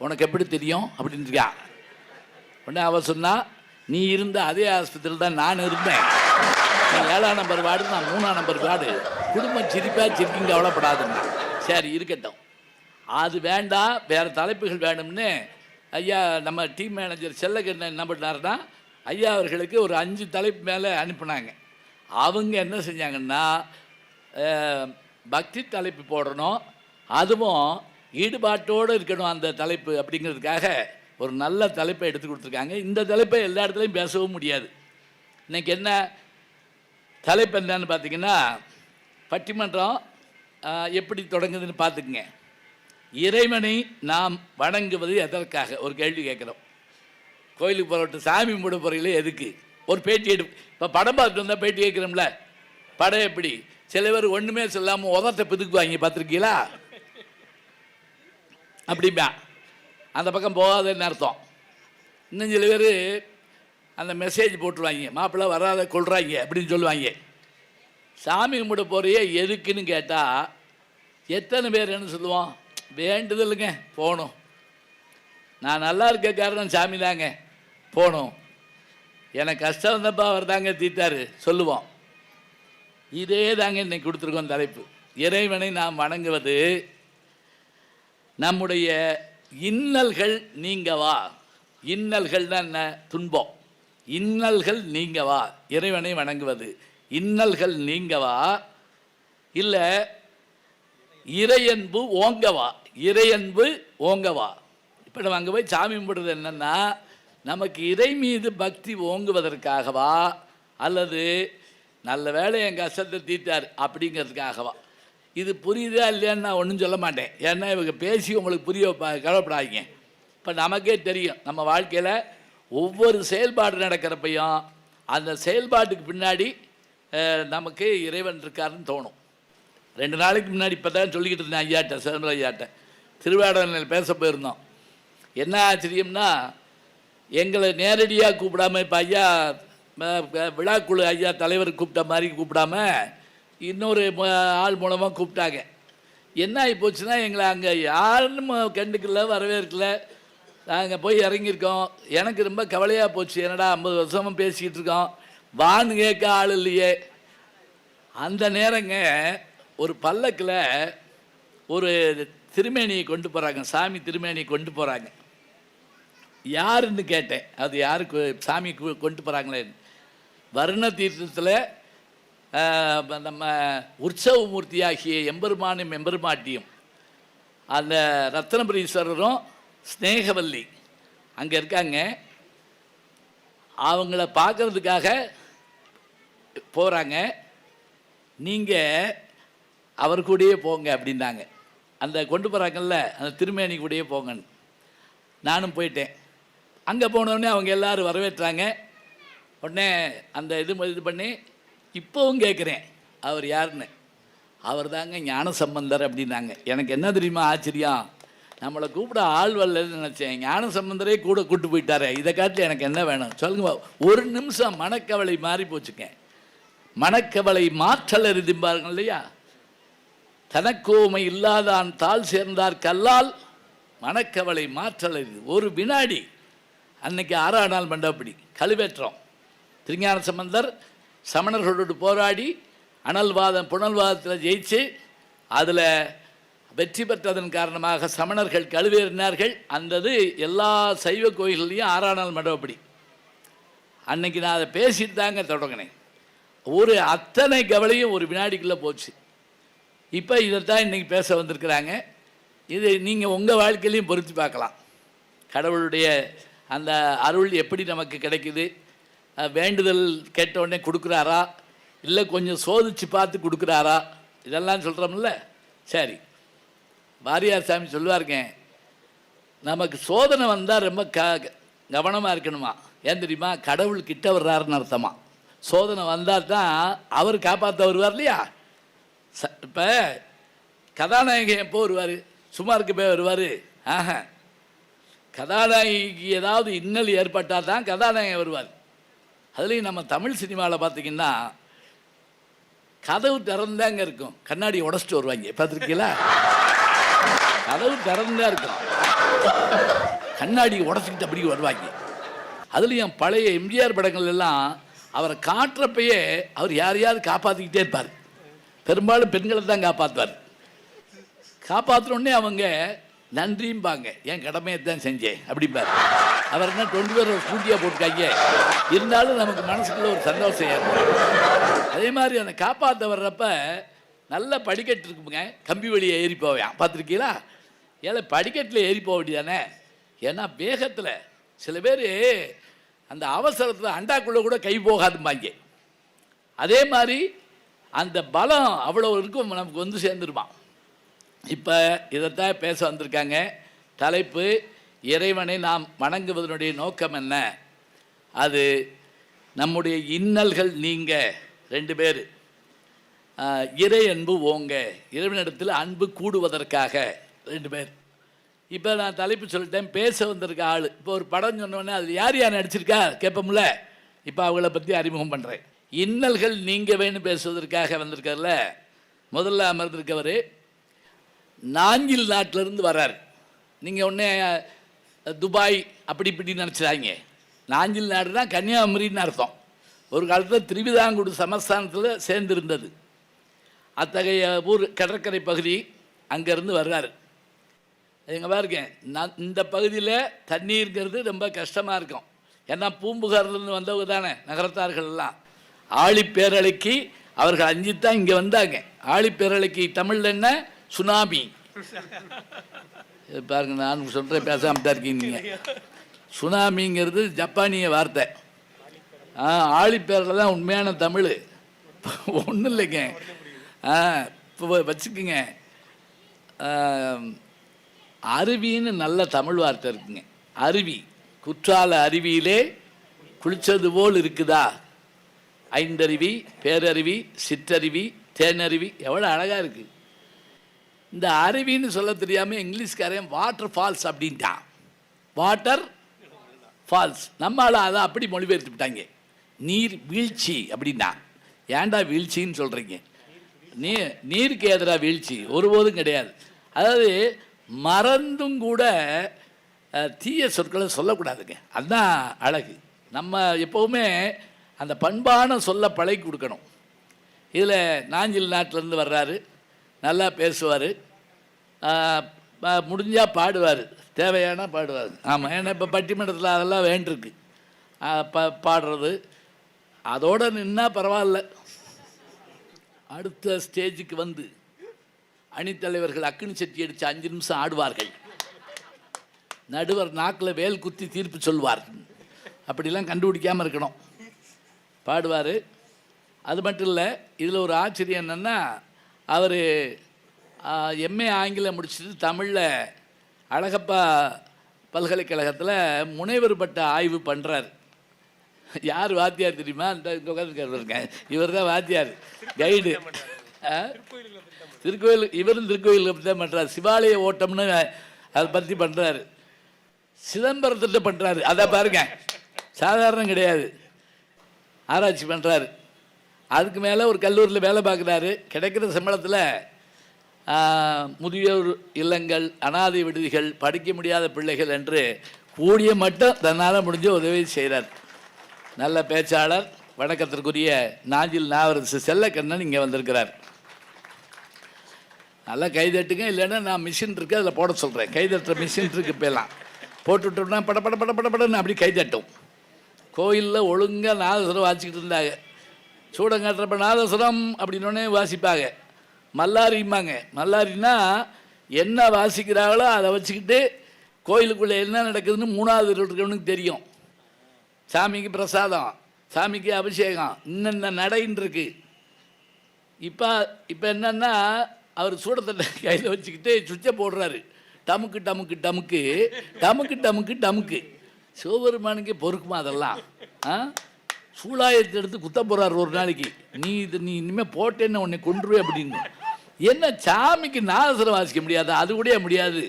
உனக்கு எப்படி தெரியும் அப்படின்ட்டு இருக்கா. உடனே அவள் சொன்னா, நீ இருந்த அதே ஆஸ்பத்திரியில் தான் நான் இருந்தேன். நீ 7ஆம் நம்பர் வார்டு, நான் 3ஆம் நம்பர் வார்டு. குடும்பம் சிரிக்கிங்க, கவலைப்படாதுன்னா. சரி இருக்கட்டும், அது வேண்டாம், வேறு தலைப்புகள் வேணும்னு ஐயா நம்ம டீம் மேனேஜர் செல்லக்கண்ணன் என்ன பண்ணாருன்னா, ஐயா அவர்களுக்கு ஒரு 5 தலைப்பு மேலே அனுப்புனாங்க. அவங்க என்ன செஞ்சாங்கன்னா, பக்தி தலைப்பு போடணும், அதுவும் ஈடுபாட்டோடு இருக்கணும் அந்த தலைப்பு அப்படிங்கிறதுக்காக ஒரு நல்ல தலைப்பை எடுத்து கொடுத்துருக்காங்க. இந்த தலைப்பை எல்லா இடத்துலையும் பேசவும் முடியாது. இன்றைக்கி என்ன தலைப்பு என்னன்னு பார்த்தீங்கன்னா, பட்டிமன்றம் எப்படி தொடங்குதுன்னு பார்த்துக்குங்க. இறைவனை நாம் வணங்குவது எதற்காக ஒரு கேள்வி கேட்குறோம். கோயிலுக்கு போகிற சாமி கும்பிட போகிறீங்களே எதுக்கு? ஒரு பேட்டி இப்போ படம் பார்த்துட்டு வந்தால் பேட்டி கேட்குறோம்ல, படம் எப்படி? சில பேர் ஒன்றுமே சொல்லாமல் உதட்ட பிதுக்குவாங்க, பார்த்துருக்கீங்களா? அப்படிப்பா அந்த பக்கம் போகாதுன்னு அர்த்தம். இன்னும் சில பேர் அந்த மெசேஜ் போட்டுருவாங்க, மாப்பிள்ளை வராத கொள்றாங்க அப்படின்னு சொல்லுவாங்க. சாமி கும்பிட போறியே எதுக்குன்னு கேட்டால் எத்தனை பேர் என்ன சொல்லுவோம்? வேண்டுதலுங்க, போகணும். நான் நல்லா இருக்க காரணம் சாமி தாங்க, போகணும். எனக்கு கஷ்டம் வந்தப்பா அவர் தாங்க தீர்த்தாரு சொல்லுவோம். இதே தாங்க இன்னைக்கு கொடுத்துருக்கோம் தலைப்பு. இறைவனை நாம் வணங்குவது நம்முடைய இன்னல்கள் நீங்கவா. இன்னல்கள் தான் என்ன? துன்பம். இன்னல்கள் நீங்கவா இறைவனை வணங்குவது. இன்னல்கள் நீங்கவா இல்லை இறையன்பு ஓங்கவா. இறையன்பு ஓங்கவா. இப்போ நம்ம அங்கே போய் சாமி கும்பிடுறது என்னென்னா, நமக்கு இறை மீது பக்தி ஓங்குவதற்காகவா அல்லது நல்ல வேலை என் கஷ்டத்தை தீர்த்தார் அப்படிங்கிறதுக்காகவா? இது புரியுதா இல்லையான்னு நான் ஒன்றும் சொல்ல மாட்டேன். ஏன்னா இவங்க பேசி உங்களுக்கு புரிய கவலைப்படாதீங்க. இப்போ நமக்கே தெரியும், நம்ம வாழ்க்கையில் ஒவ்வொரு செயல்பாடு நடக்கிறப்பையும் அந்த செயல்பாட்டுக்கு பின்னாடி நமக்கு இறைவன் இருக்காருன்னு தோணும். 2 நாளைக்கு முன்னாடி இப்போ தான் சொல்லிக்கிட்டு இருந்தேன் ஐயாட்ட, சிதம்பரம் ஐயாட்ட. திருவாடனையில் பேச போயிருந்தோம். என்ன ஆச்சரியம்னா, எங்களை நேரடியாக கூப்பிடாம, இப்போ ஐயா விழாக்குழு ஐயா தலைவர் கூப்பிட்ட மாதிரி கூப்பிடாம இன்னொரு ஆள் மூலமாக கூப்பிட்டாங்க. என்ன ஆகி போச்சுன்னா, எங்களை அங்கே யாருன்னு கண்டுக்கல, வரவேற்கல. நாங்கள் போய் இறங்கியிருக்கோம். எனக்கு ரொம்ப கவலையாக போச்சு. என்னடா 50 வருஷமாக பேசிக்கிட்டு இருக்கோம், வான்னு கேட்க ஆள் இல்லையே. அந்த நேரங்க ஒரு பல்லக்கில் ஒரு திருமேனியை கொண்டு போகிறாங்க, சாமி திருமேனியை கொண்டு போகிறாங்க. யாருன்னு கேட்டேன். அது யாருக்கு சாமி கொண்டு போகிறாங்களே? வருண தீர்த்தத்தில் நம்ம உற்சவ மூர்த்தியாகிய எம்பெருமானும் எம்பெருமாட்டியும் அந்த ரத்னபுரீஸ்வரரும் ஸ்நேகவல்லி அங்கே இருக்காங்க. அவங்கள பார்க்கறதுக்காக போகிறாங்க. நீங்கள் அவர் கூடயே போங்க அப்படின்னாங்க. அந்த கொண்டு போகிறாங்கல்ல அந்த திருமேனி கூடயே போங்கன்னு. நானும் போயிட்டேன். அங்கே போனோடனே அவங்க எல்லோரும் வரவேற்றாங்க. உடனே அந்த இது பண்ணி இப்போவும் கேட்குறேன், அவர் யாருன்னு. அவர் தாங்க ஞானசம்பந்தர் அப்படின்னாங்க. எனக்கு என்ன தெரியுமா ஆச்சரியம், நம்மளை கூப்பிட ஆள் வரலன்னு நினச்சேன். ஞானசம்பந்தரே கூட கூப்பிட்டு போயிட்டாரே, இதை காட்டி எனக்கு என்ன வேணும் சொல்லுங்க. ஒரு நிமிஷம் மனக்கவலை மாறி போச்சுங்க. மனக்கவலை மாற்றல் அறிதிம்பாருங்க இல்லையா? தனக்கோமை இல்லாதான் தாள் சேர்ந்தார் கல்லால் மனக்கவலை மாற்றல் அறிது. ஒரு வினாடி. அன்னைக்கு 6ஆம் நாள் மண்டபப்படி கழுவேற்றம். திருஞான சம்பந்தர் சமணர்களோடு போராடி அனல்வாதம் புனல்வாதத்தில் ஜெயிச்சு அதில் வெற்றி பெற்றதன் காரணமாக சமணர்கள் கழுவேறினார்கள். அந்தது எல்லா சைவ கோயில்கள்லையும் 6ஆம் நாள் மண்டபப்படி. அன்னைக்கு நான் அதை பேசிட்டு தாங்க தொடங்கினேன். ஒரு அத்தனை கவலையும் ஒரு வினாடிக்குள்ளே போச்சு. இப்போ இதைத்தான் இன்றைக்கி பேச வந்திருக்கிறாங்க. இது நீங்கள் உங்கள் வாழ்க்கையிலையும் பொருத்தி பார்க்கலாம். கடவுளுடைய அந்த அருள் எப்படி நமக்கு கிடைக்குது, வேண்டுதல் கேட்டவுடனே கொடுக்குறாரா, இல்லை கொஞ்சம் சோதித்து பார்த்து கொடுக்குறாரா, இதெல்லாம் சொல்கிறோம்ல. சரி, வாரியார் சாமி சொல்லுவாருங்க, நமக்கு சோதனை வந்தால் ரொம்ப கவனமாக இருக்கணுமா. ஏன் தெரியுமா? கடவுள் கிட்ட வர்றாருன்னு அர்த்தமா. சோதனை வந்தால் தான் அவர் காப்பாற்ற வருவார் இல்லையா. இப்போ கதாநாயகன் எப்போ வருவார்? சும்மா இருக்க போய் வருவார்? ஆஹா, கதாநாயகிக்கு ஏதாவது இன்னல் ஏற்பட்டால் தான் கதாநாயகன் வருவார். அதுலேயும் நம்ம தமிழ் சினிமாவில் பார்த்திங்கன்னா கதவு திறந்தாங்க இருக்கும், கண்ணாடி உடச்சிட்டு வருவாங்க. பார்த்துருக்கீங்களா? கதவு திறந்தா இருக்கும், கண்ணாடி உடச்சிக்கிட்டு அப்படி வருவாங்க. அதுலேயும் பழைய எம்ஜிஆர் படங்கள் எல்லாம் அவரை காட்டுறப்பயே அவர் யாரையாவது காப்பாற்றிக்கிட்டே இருப்பார். பெரும்பாலும் பெண்களை தான் காப்பாற்றுவார். காப்பாற்றினோடனே அவங்க நன்றியும்பாங்க, என் கடமையை தான் செஞ்சேன் அப்படிம்பார். அவர் என்ன 20 பேர் ஸ்கூட்டியாக போட்டுக்காங்க, இருந்தாலும் நமக்கு மனசுக்குள்ள ஒரு சந்தோஷம் ஏற்படும். அதே மாதிரி அந்த காப்பாற்ற வர்றப்ப நல்ல படிக்கட்டு இருக்குங்க, கம்பி வழியை ஏறி போவேன். பார்த்துருக்கீங்களா? ஏன்னா படிக்கட்டில் ஏறி போக வேண்டியதானே. ஏன்னா வேகத்தில் சில பேர் அந்த அவசரத்தில் அண்டாக்குள்ளே கூட கை போகாதும்பாங்க. அதே மாதிரி அந்த பலம் அவ்வளோ இருக்கும், நமக்கு வந்து சேர்ந்துருவான். இப்போ இதைத்தான் பேச வந்திருக்காங்க. தலைப்பு, இறைவனை நாம் வணங்குவதனுடைய நோக்கம் என்ன? அது நம்முடைய இன்னல்கள் நீங்க 2 பேர், இறை அன்பு ஓங்க, இறைவனிடத்தில் அன்பு கூடுவதற்காக 2 பேர். இப்போ நான் தலைப்பு சொல்லிட்டேன், பேச வந்திருக்க ஆள். இப்போ ஒரு படம் சொன்னோடனே அதில் யார் யார் நடிச்சிருக்கா கேட்போம்ல. இப்போ அவங்கள பற்றி அறிமுகம் பண்ணுறேன். இன்னல்கள் நீங்க வேணும் பேசுவதற்காக வந்திருக்கார்ல, முதல்ல அமர்ந்திருக்கவர் நாஞ்சில் நாட்டிலிருந்து வர்றார். நீங்கள் ஒன்றே துபாய் அப்படி இப்படி நினச்சிடாங்க. நாஞ்சில் நாடுனா கன்னியாகுமரின்னு அர்த்தம். ஒரு காலத்தில் திருவிதாங்கூர் சமஸ்தானத்தில் சேர்ந்திருந்தது. அத்தகைய ஊர் கடற்கரை பகுதி, அங்கேருந்து வர்றாரு. எங்கே பாருங்க, நான் இந்த பகுதியில் தண்ணீருங்கிறது ரொம்ப கஷ்டமாக இருக்கும். ஏன்னா பூம்புகார்லேருந்து வந்தவங்க தானே நகரத்தார்கள் எல்லாம். ஆழிப்பேரலைக்கு அவர்கள் அஞ்சித்தான் இங்கே வந்தாங்க. ஆழிப்பேரலைக்கு தமிழில் என்ன? சுனாமி. பாருங்க, நான் சொல்கிறேன், பேசாமல் தான் இருக்கீங்க. சுனாமிங்கிறது ஜப்பானிய வார்த்தை. ஆழிப்பேரில் தான் உண்மையான தமிழ். ஒன்றும் இல்லைங்க. இப்போ வச்சுக்குங்க, அருவின்னு நல்ல தமிழ் வார்த்தை இருக்குங்க. அருவி, குற்றால அருவியிலே குளித்தது போல் இருக்குதா? ஐந்தருவி, பேரருவி, சிற்றருவி, தேனருவி, எவ்வளோ அழகாக இருக்குது. இந்த அருவின்னு சொல்ல தெரியாமல் இங்கிலீஷ்காரன் வாட்டர் ஃபால்ஸ் அப்படின்ட்டான். வாட்டர் ஃபால்ஸ், நம்மளால் அதை அப்படி மொழிபெயர்த்து விட்டாங்க. நீர் வீழ்ச்சி அப்படின்னா. ஏன்டா வீழ்ச்சின்னு சொல்கிறீங்க? நீருக்கு எதிராக வீழ்ச்சி ஒருபோதும் கிடையாது. அதாவது மறந்தும் கூட தீய சொற்களை சொல்லக்கூடாதுங்க. அதுதான் அழகு. நம்ம எப்போவுமே அந்த பண்பான சொல்ல பழகி கொடுக்கணும். இதில் நாஞ்சில் நாட்டிலேருந்து வர்றாரு, நல்லா பேசுவார், முடிஞ்சால் பாடுவார், தேவையான பாடுவார். ஆமாம், ஏன்னா இப்போ பட்டிமன்றத்தில் அதெல்லாம் வேண்டியிருக்கு பாடுறது. அதோடு நின்னா பரவாயில்ல. அடுத்த ஸ்டேஜுக்கு வந்து அணித்தலைவர்கள் அக்கினி சட்டி அடித்து 5 நிமிஷம் ஆடுவார்கள். நடுவர் நாக்கில் வேல் குத்தி தீர்ப்பு சொல்வார். அப்படிலாம் கண்டுபிடிக்காமல் இருக்கணும். பாடுவார். அது மட்டும் இல்லை, இதில் ஒரு ஆச்சரியம் என்னென்னா, அவர் எம்ஏ ஆங்கிலம் முடிச்சுட்டு தமிழில் அழகப்பா பல்கலைக்கழகத்தில் முனைவர் பட்ட ஆய்வு பண்ணுறார். யார் வாத்தியார் தெரியுமா? அந்த உட்காந்துருக்கேன், இவர் தான் வாத்தியார், கைடு. திருக்கோயில், இவரும் திருக்கோயிலுக்கு பற்றி தான் பண்ணுறாரு. சிவாலய ஓட்டம்னு அதை பற்றி பண்ணுறாரு. சிதம்பரத்திட்ட பண்ணுறாரு. அதை பாருங்க, சாதாரணம் கிடையாது. ஆராய்ச்சி பண்ணுறாரு. அதுக்கு மேலே ஒரு கல்லூரியில் வேலை பார்க்குறாரு. கிடைக்கிற சம்பளத்தில் முதியோர் இல்லங்கள், அனாதை விடுதிகள், படிக்க முடியாத பிள்ளைகள் என்று கூடிய மட்டும் தன்னால் முடிஞ்ச உதவி செய்கிறார். நல்ல பேச்சாளர், வணக்கத்திற்குரிய நாஞ்சில் நாவரசு செல்லக்கண்ணன் இங்கே வந்திருக்கிறார். நல்லா கைதட்டுங்க, இல்லைன்னா நான் மிஷின் இருக்குது அதில் போட சொல்கிறேன். கைதட்டுற மிஷின் இருக்குது, இப்போ எல்லாம் போட்டுவிட்டோம்னா பட பட பட பட படன்னு அப்படி கைதட்டும். கோயிலில் ஒழுங்காக நாதஸ்வரம் வாசிக்கிட்டு இருந்தாங்க. சூடங்காட்டுறப்ப நாதஸ்வரம் அப்படின்னோடனே வாசிப்பாங்க. மல்லாரிம்பாங்க. மல்லாரின்னா என்ன வாசிக்கிறாங்களோ அதை வச்சுக்கிட்டு கோயிலுக்குள்ளே என்ன நடக்குதுன்னு மூணாவது இருக்கிறவனுக்கு தெரியும். சாமிக்கு பிரசாதம், சாமிக்கு அபிஷேகம், இன்னென்ன நடைன்னு இருக்கு. இப்போ என்னன்னா அவர் சூடத்தட்டை கையில் வச்சுக்கிட்டு சுவிட்சை போடுறாரு. டமுக்கு டமுக்கு டமுக்கு டமுக்கு டமுக்கு டமுக்கு. சிவபெருமானுக்கே பொறுக்குமா அதெல்லாம்? சூளாயத்தை எடுத்து குத்த போகிறார் ஒரு நாளைக்கு. நீ இனிமேல் போட்டேன்னு உன்னை கொண்டுருவே அப்படின்னு. என்ன சாமிக்கு நாதஸ்வரம் வாசிக்க முடியாது? அது கூட முடியாது.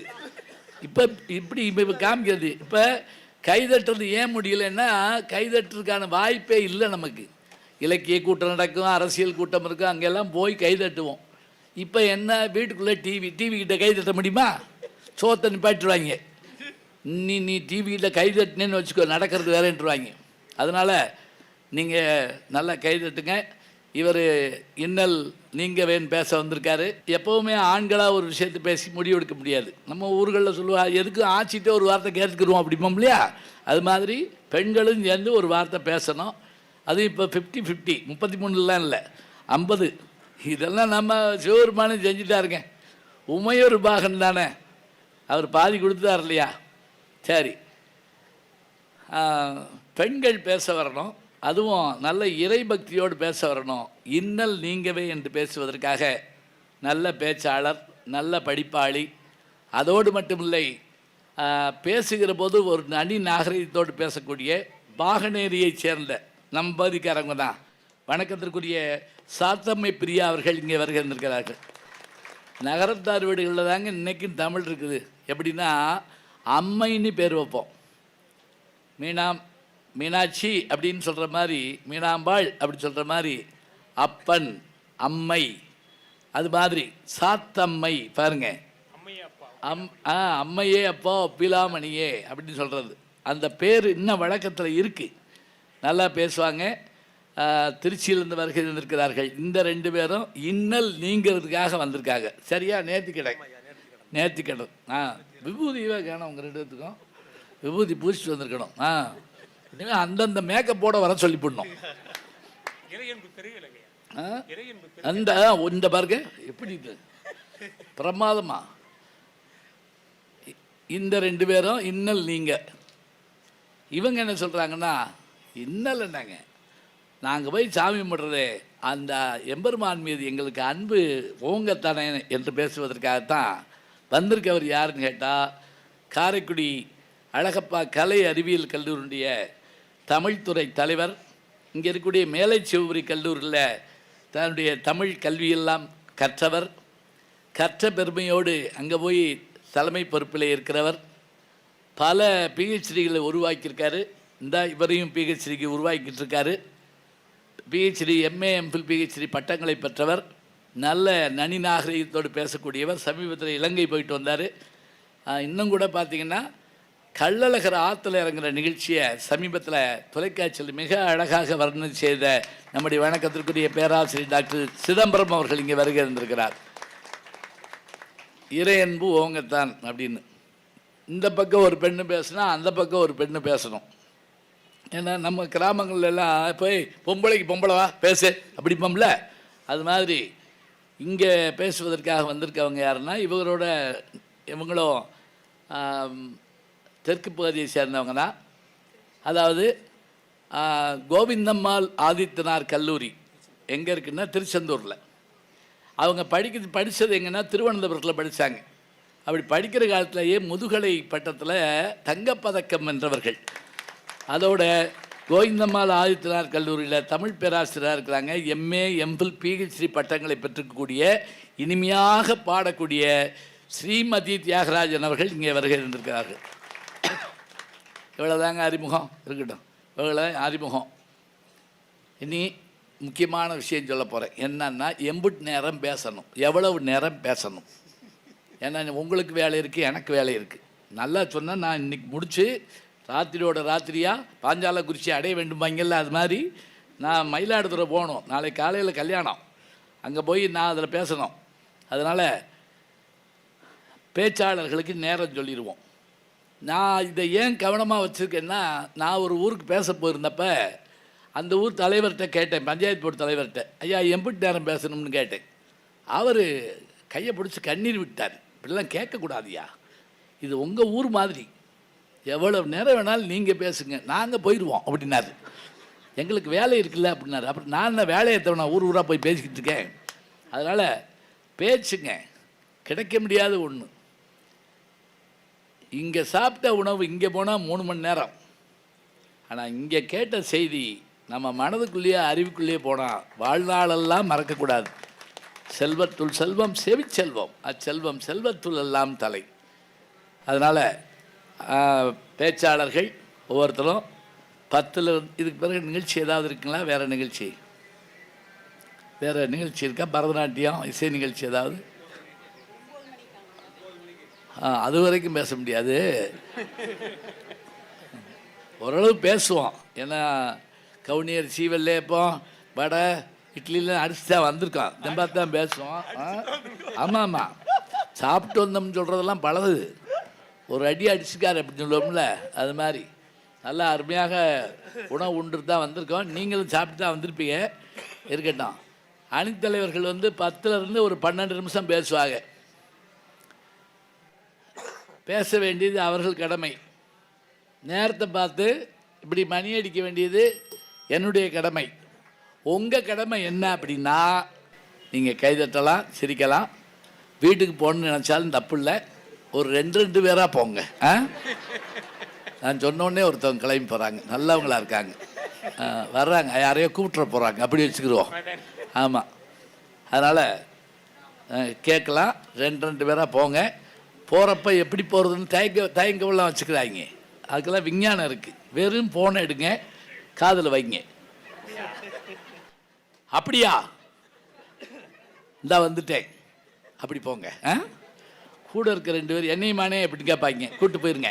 இப்போ காமிக்கிறது. இப்போ கைதட்டுறது ஏன் முடியலைன்னா கைதட்டுறதுக்கான வாய்ப்பே இல்லை நமக்கு. இலக்கிய கூட்டம் நடக்கும், அரசியல் கூட்டம் இருக்கும், அங்கெல்லாம் போய் கைதட்டுவோம். இப்போ என்ன, வீட்டுக்குள்ளே டிவி கிட்ட கைதட்ட முடியுமா? சோத்தை நிப்பாட்டுருவாங்க. நீ டிவிகிட்ட கைதட்டினேன்னு வச்சுக்கோ, நடக்கிறது வேறேன்ட்டுருவாங்க. அதனால் நீங்கள் நல்லா கைதட்டுங்க. இவர் இன்னல் நீங்கவேன்னு பேச வந்திருக்காரு. எப்போவுமே ஆண்களாக ஒரு விஷயத்தை பேசி முடிவெடுக்க முடியாது. நம்ம ஊர்களில் சொல்லுவா, எதுக்கு ஆச்சிட்டே ஒரு வார்த்தை கேட்டுக்கிறோம் அப்படிம்போம் இல்லையா? அது மாதிரி பெண்களும் சேர்ந்து ஒரு வார்த்தை பேசணும். அது இப்போ 50-50, 33 இல்லை 50. இதெல்லாம் நம்ம சிவபெருமானும் செஞ்சுட்டாருங்க. உமையொரு பாகன் தானே, அவர் பாதி கொடுத்துட்டார் இல்லையா? சரி, பெண்கள் பேச வரணும், அதுவும் நல்ல இறை பக்தியோடு பேச வரணும். இன்னல் நீங்கவே என்று பேசுவதற்காக நல்ல பேச்சாளர், நல்ல படிப்பாளி, அதோடு மட்டுமில்லை பேசுகிற போது ஒரு நனி நாகரிகத்தோடு பேசக்கூடிய பாகனேரியைச் சேர்ந்த நம் பகுதிக்காரங்க தான். வணக்கத்திற்குரிய சாத்தம்மை பிரியா அவர்கள் இங்கே வருகிறார்கள். நகரத்தார் வீடுகளில் தாங்க இன்றைக்கும் தமிழ் இருக்குது. எப்படின்னா அம்மைன்னு பேர் வைப்போம். மீனாட்சி அப்படின்னு சொல்கிற மாதிரி, மீனாம்பாள் அப்படி சொல்கிற மாதிரி, அப்பன் அம்மை, அது மாதிரி சாத்தம்மை பாருங்க. அம்மையே அப்பா ஒப்பிலாமணியே அப்படின்னு சொல்கிறது. அந்த பேர் இன்னும் வழக்கத்தில் இருக்குது. நல்லா பேசுவாங்க. திருச்சியிலேருந்து வருகை இருந்திருக்கிறார்கள். இந்த 2 பேரும் இன்னல் நீங்கிறதுக்காக வந்திருக்காங்க. சரியா? நேர்த்திக்கடன் விபூதியே காணும். உங்கள் 2 பேத்துக்கும் விபூதி பூசிட்டு வந்திருக்கணும். இனிமேல் அந்தந்த மேக்கப்போட வர சொல்லி போடணும். அந்த இந்த பாருங்க எப்படி பிரமாதமா. இந்த 2 பேரும் இன்னல் நீங்க. இவங்க என்ன சொல்கிறாங்கன்னா, இன்னல் என்னங்க, நாங்கள் போய் சாமி கும்பிட்றதே அந்த எம்பெருமான் மீது எங்களுக்கு அன்பு ஓங்கத்தானே என்று பேசுவதற்காகத்தான் வந்திருக்கவர். யாருன்னு கேட்டால், காரைக்குடி அழகப்பா கலை அறிவியல் கல்லூரியுடைய தமிழ்துறை தலைவர், இங்கே இருக்கக்கூடிய மேலை சிவபுரி கல்லூரியில் தன்னுடைய தமிழ் கல்வியெல்லாம் கற்றவர், கற்ற பெருமையோடு அங்கே போய் தலைமை பொறுப்பில் இருக்கிறவர், பல பிஹெச்டிகளை உருவாக்கியிருக்காரு. இந்த இவரையும் பிஹெச்டிக்கு உருவாக்கிட்டு இருக்காரு. பிஹெச்டி, எம்ஏ, எம்ஃபில், பிஹெச்டி பட்டங்களை பெற்றவர், நல்ல நனி நாகரிகத்தோடு பேசக்கூடியவர். சமீபத்தில் இலங்கை போயிட்டு வந்தார். இன்னும் கூட பார்த்திங்கன்னா கள்ளழகர் ஆற்றுல இறங்குற நிகழ்ச்சியை சமீபத்தில் தொலைக்காட்சியில் மிக அழகாக வர்ணனை செய்த நம்முடைய வணக்கத்திற்குரிய பேராசிரியர் டாக்டர் சிதம்பரம் அவர்கள் இங்கே வருகை இருந்திருக்கிறார். இறையன்பு ஓங்கத்தான் அப்படின்னு இந்த பக்கம் ஒரு பெண்ணு பேசுனா அந்த பக்கம் ஒரு பெண்ணு பேசணும். ஏன்னா நம்ம கிராமங்கள்லாம் போய் பொம்பளைக்கு பொம்பளைவா பேசு அப்படிப்போம்ல, அது மாதிரி இங்கே பேசுவதற்காக வந்திருக்கவங்க யாருன்னா, இவங்களும் தெற்கு பகுதியை சேர்ந்தவங்க தான். அதாவது கோவிந்தம்மாள் ஆதித்தனார் கல்லூரி எங்கே இருக்குன்னா திருச்செந்தூரில். அவங்க படித்தது எங்கன்னா திருவனந்தபுரத்தில் படித்தாங்க. அப்படி படிக்கிற காலத்திலேயே முதுகலை பட்டத்தில் தங்கப்பதக்கம் வென்றவர்கள். அதோட கோவிந்தம்மாள் ஆதித்தனார் கல்லூரியில் தமிழ் பேராசிரியராக இருக்கிறாங்க. எம்ஏ, எம்ஃபில், பிஹெச்டி பட்டங்களை பெற்றுக்கக்கூடிய இனிமையாக பாடக்கூடிய ஸ்ரீமதி தியாகராஜன் அவர்கள் இங்கே வருகை இருந்திருக்கிறார்கள். இவ்வளோதாங்க அறிமுகம். இருக்கட்டும், இவ்வளோ அறிமுகம். இனி முக்கியமான விஷயம் சொல்ல போகிறேன். என்னன்னா, எம்புட் நேரம் பேசணும், எவ்வளவு நேரம் பேசணும். ஏன்னா உங்களுக்கு வேலை இருக்குது, எனக்கு வேலை இருக்குது. நல்லா சொன்னால் நான் இன்றைக்கி முடித்து ராத்திரியோட ராத்திரியாக பாஞ்சாலக்குறிச்சி அடைய வேண்டுமாங்கல்ல, அது மாதிரி நான் மயிலாடுதுறை போகணும். நாளைக்கு காலையில் கல்யாணம், அங்கே போய் நான் அதில் பேசணும். அதனால் பேச்சாளர்களுக்கு நேரம் சொல்லிடுவோம். நான் இதை ஏன் கவனமாக வச்சுருக்கேன்னா, நான் ஒரு ஊருக்கு பேச போயிருந்தப்ப அந்த ஊர் தலைவர்கிட்ட கேட்டேன், பஞ்சாயத்து போர்டு தலைவர்கிட்ட, ஐயா எம்பிட்டு நேரம் பேசணும்னு கேட்டேன். அவர் கையை பிடிச்சி கண்ணீர் விட்டார். இப்படிலாம் கேட்கக்கூடாதுயா, இது உங்கள் ஊர் மாதிரி, எவ்வளோ நேரம் வேணாலும் நீங்கள் பேசுங்க, நாங்கள் போயிடுவோம் அப்படின்னாரு. எங்களுக்கு வேலை இருக்குல்ல அப்படின்னாரு. அப்புறம் நான் என்ன வேலையை தவிர ஊர் ஊராக போய் பேசிக்கிட்டு இருக்கேன். அதனால் பேச்சுங்க, கிடைக்க முடியாத ஒன்று. இங்கே சாப்பிட்ட உணவு இங்கே போனால் 3 மணி நேரம், ஆனால் இங்கே கேட்ட செய்தி நம்ம மனதுக்குள்ளேயே அறிவுக்குள்ளேயே போனால் வாழ்நாளெல்லாம் மறக்கக்கூடாது. செல்வத்துள் செல்வம் செவிச்செல்வம், அச்செல்வம் செல்வத்துள் எல்லாம் தலை. அதனால் பேச்சாளர்கள் ஒவ்வொருத்தரும் 10 இதுக்கு பிறகு நிகழ்ச்சி ஏதாவது இருக்குங்களா? வேறு நிகழ்ச்சி இருக்கா? பரதநாட்டியம், இசை நிகழ்ச்சி ஏதாவது? அது வரைக்கும் பேச முடியாது, ஓரளவு பேசுவோம். ஏன்னா கவுனியர் சீவல்லேப்பம் வடை இட்லிலாம் அடிச்சு தான் வந்திருக்கோம், தெம்பாத்து தான் பேசுவோம். ஆமாம், சாப்பிட்டு வந்தோம்னு சொல்கிறதெல்லாம் பழகுது. ஒரு அடி அடிச்சுக்கார் அப்படின்னு சொல்லுவோம்ல, அது மாதிரி நல்லா அருமையாக உணவு உண்டு தான் வந்திருக்கோம். நீங்களும் சாப்பிட்டு தான் வந்திருப்பீங்க. இருக்கட்டும், அணித்தலைவர்கள் 10லேருந்து ஒரு 12 நிமிஷம் பேசுவாங்க. பேச வேண்டியது அவர்கள் கடமை. நேரத்தை பார்த்து இப்படி மணி அடிக்க வேண்டியது என்னுடைய கடமை. உங்கள் கடமை என்ன அப்படின்னா, நீங்கள் கைதட்டலாம், சிரிக்கலாம், வீட்டுக்கு போகணுன்னு நினச்சாலும் தப்பு இல்லை. ஒரு 2 பேராக போங்க. நான் சொன்னோடனே ஒருத்தவங்க கிளம்பி போகிறாங்க, நல்லவங்களாக இருக்காங்க, வர்றாங்க, யாரையோ கூப்பிட்ற போகிறாங்க, அப்படி வச்சுக்கிடுவோம். ஆமாம், அதனால் கேட்கலாம். 2 பேராக போங்க. போகிறப்ப எப்படி போகிறதுன்னு தயங்கவெல்லாம் வச்சுக்கிறாங்க. அதுக்கெல்லாம் விஞ்ஞானம் இருக்குது. வெறும் ஃபோனை எடுங்க, காதில் வைங்க. அப்படியா, இந்தா வந்துட்டேன், அப்படி போங்க. கூட இருக்க 2 பேர் என்னையுமானே எப்படி கேட்பாங்க, கூப்பிட்டு போயிருங்க.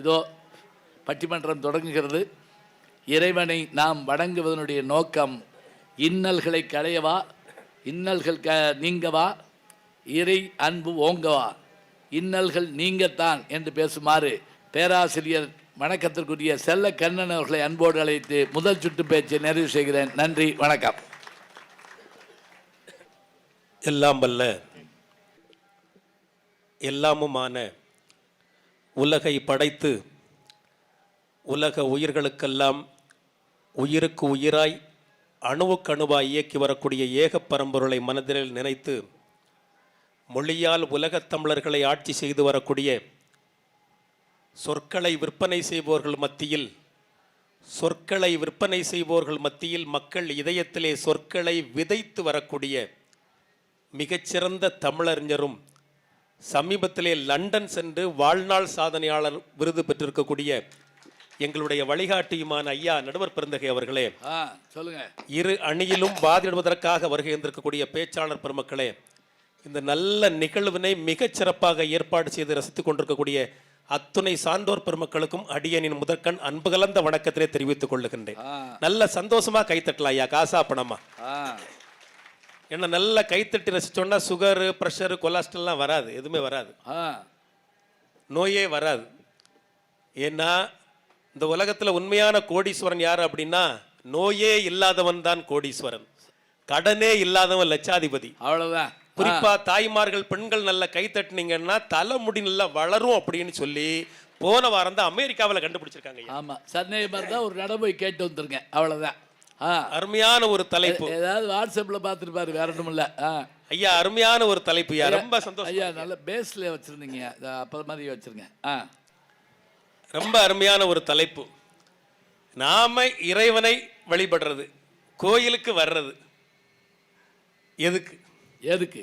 இதோ பட்டிமன்றம் தொடங்குகிறது. இறைவனை நாம் வணங்குவதனுடைய நோக்கம் இன்னல்களை களையவா, இன்னல்கள் நீங்கவா, இறை அன்பு ஓங்கவா, இன்னல்கள் நீங்கத்தான் என்று பேசுமாறு பேராசிரியர் வணக்கத்திற்குரிய செல்ல கண்ணன் அவர்களை அன்போடு அழைத்து முதல் சுற்று பேச்சை நிறைவு செய்கிறேன். நன்றி, வணக்கம். எல்லாம் வல்ல எல்லாமுமான உலகை படைத்து உலக உயிர்களுக்கெல்லாம் உயிருக்கு உயிராய் அணுவுக்கு அணுவாய் இயக்கி வரக்கூடிய ஏக பரம்பொருளை மனதில் நினைத்து மொழியால் உலகத் தமிழர்களை ஆட்சி செய்து வரக்கூடிய சொற்களை விற்பனை செய்வோர்கள் மத்தியில் மக்கள் இதயத்திலே சொற்களை விதைத்து வரக்கூடிய மிகச்சிறந்த தமிழறிஞரும் சமீபத்திலே லண்டன் சென்று வாழ்நாள் சாதனையாளர் விருது பெற்றிருக்கக்கூடிய எங்களுடைய வழிகாட்டியுமான ஐயா நடுவர் பெருந்தகை அவர்களே, சொல்லுங்க. இரு அணியிலும் வாதிடுவதற்காக வருகை இருந்திருக்கக்கூடிய பேச்சாளர் பெருமக்களே, இந்த நல்ல நிகழ்வினை மிகச் சிறப்பாக ஏற்பாடு செய்து ரசித்துக் கொண்டிருக்கக்கூடிய அத்துணை சான்றோர் பெருமக்களுக்கும் அடியனின் முதற்கண் அன்பு கலந்த வணக்கத்திலே தெரிவித்துக் கொள்ளுகின்றேன். நல்ல சந்தோஷமா கைத்தட்டலாம் ஐயா, காசா பணமா. ஏன்னா நல்ல கைத்தட்டி ரசிச்சோன்னா சுகரு, ப்ரெஷரு, கொலஸ்ட்ரால்லாம் வராது, எதுவுமே வராது, நோயே வராது. ஏன்னா இந்த உலகத்தில் உண்மையான கோடீஸ்வரன் யார் அப்படின்னா, நோயே இல்லாதவன் தான் கோடீஸ்வரன், கடனே இல்லாதவன் லட்சாதிபதி. அவ்வளவுதான். குறிப்பா தாய்மார்கள், பெண்கள் நல்ல கை தட்டினீங்கன்னா தலைமுடி நல்லா வளரும் அப்படின்னு சொல்லி போன வாரம் தான் அமெரிக்காவில் கண்டுபிடிச்சிருக்காங்க. ஆமா, சந்தேகமாக தான் ஒரு நட போய் கேட்டு வந்துருங்க, அவ்வளவுதான். அருமையான ஒரு தலைப்பு. ஏதாவது வாட்ஸ்அப்ல பார்த்துருப்பாரு, வேற ஒன்றும் இல்லை. ஐயா அருமையான ஒரு தலைப்பு ஐயா, ரொம்ப சந்தோஷம் ஐயா. நல்ல பேஸ்ல வச்சிருந்தீங்க, அப்போ மாதிரி வச்சிருங்க. ரொம்ப அருமையான ஒரு தலைப்பு. நாம இறைவனை வழிபடுறது, கோயிலுக்கு வர்றது எதுக்கு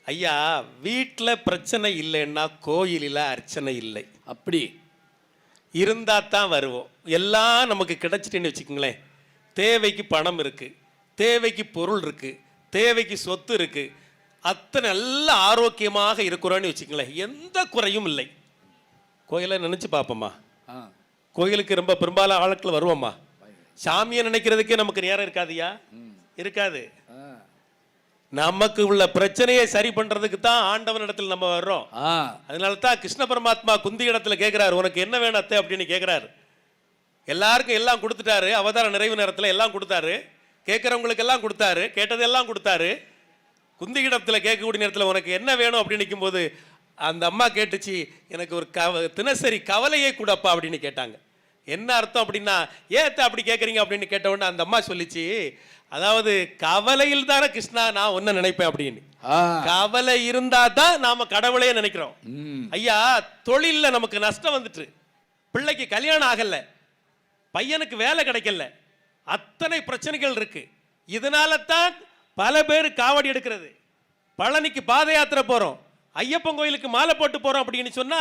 ஐயா? வீட்டில் பிரச்சனை இல்லைன்னா கோயிலில் அர்ச்சனை இல்லை, அப்படி இருந்தா தான் வருவோம். எல்லாம் நமக்கு கிடைச்சிட்டேன்னு வச்சுக்கோங்களேன். தேவைக்கு பணம் இருக்கு, தேவைக்கு பொருள் இருக்கு, தேவைக்கு சொத்து இருக்கு, அத்தனை நல்ல ஆரோக்கியமாக இருக்கிறோன்னு வச்சுக்கோங்களேன், எந்த குறையும் இல்லை. கோயிலை நினைச்சு பார்ப்போம்மா, கோயிலுக்கு ரொம்ப பெரும்பாலும் ஆட்கள் வருவோம்மா. சாமியை நினைக்கிறதுக்கே நமக்கு நேரம் இருக்காதுயா, இருக்காது. நமக்கு உள்ள பிரச்சனையை சரி பண்றதுக்கு தான் ஆண்டவனிடத்தில் நம்ம வர்றோம். ஆ அதனால தான் கிருஷ்ண பரமாத்மா குந்தி இடத்துல கேட்கிறாரு, உனக்கு என்ன வேணும் அத்தை அப்படின்னு கேட்கிறாரு. எல்லாருக்கும் எல்லாம் கொடுத்துட்டாரு, அவதார நிறைவு நேரத்தில் எல்லாம் கொடுத்தாரு, கேட்கறவங்களுக்கு எல்லாம் கொடுத்தாரு, கேட்டதெல்லாம் கொடுத்தாரு. குந்தி இடத்துல கேட்கக்கூடிய நேரத்தில் உனக்கு என்ன வேணும் அப்படின்னு நிற்கும்போது அந்த அம்மா கேட்டுச்சு, எனக்கு ஒரு தினசரி கவலையே கூடப்பா அப்படின்னு கேட்டாங்க. என்ன அர்த்தம் அப்படின்னா, ஏத்த அப்படி கேட்குறீங்க அப்படின்னு கேட்ட உடனே அந்த அம்மா சொல்லிச்சு, அதாவது கவலையில் தானே கிருஷ்ணா நான் ஒன்ன நினைப்பேன் அப்படின்னு. கவலை இருந்தா தான் நாம கடவுளையே நினைக்கிறோம். ஐயா, தொழில்ல நமக்கு நஷ்டம் வந்துட்டு, பிள்ளைக்கு கல்யாணம் ஆகல, பையனுக்கு வேலை கிடைக்கல, அத்தனை பிரச்சனைகள் இருக்கு. இதனால தான் பல பேர் காவடி எடுக்கிறது, பழனிக்கு பாத யாத்திரை போறோம், ஐயப்பன் கோயிலுக்கு மாலை போட்டு போறோம் அப்படின்னு சொன்னா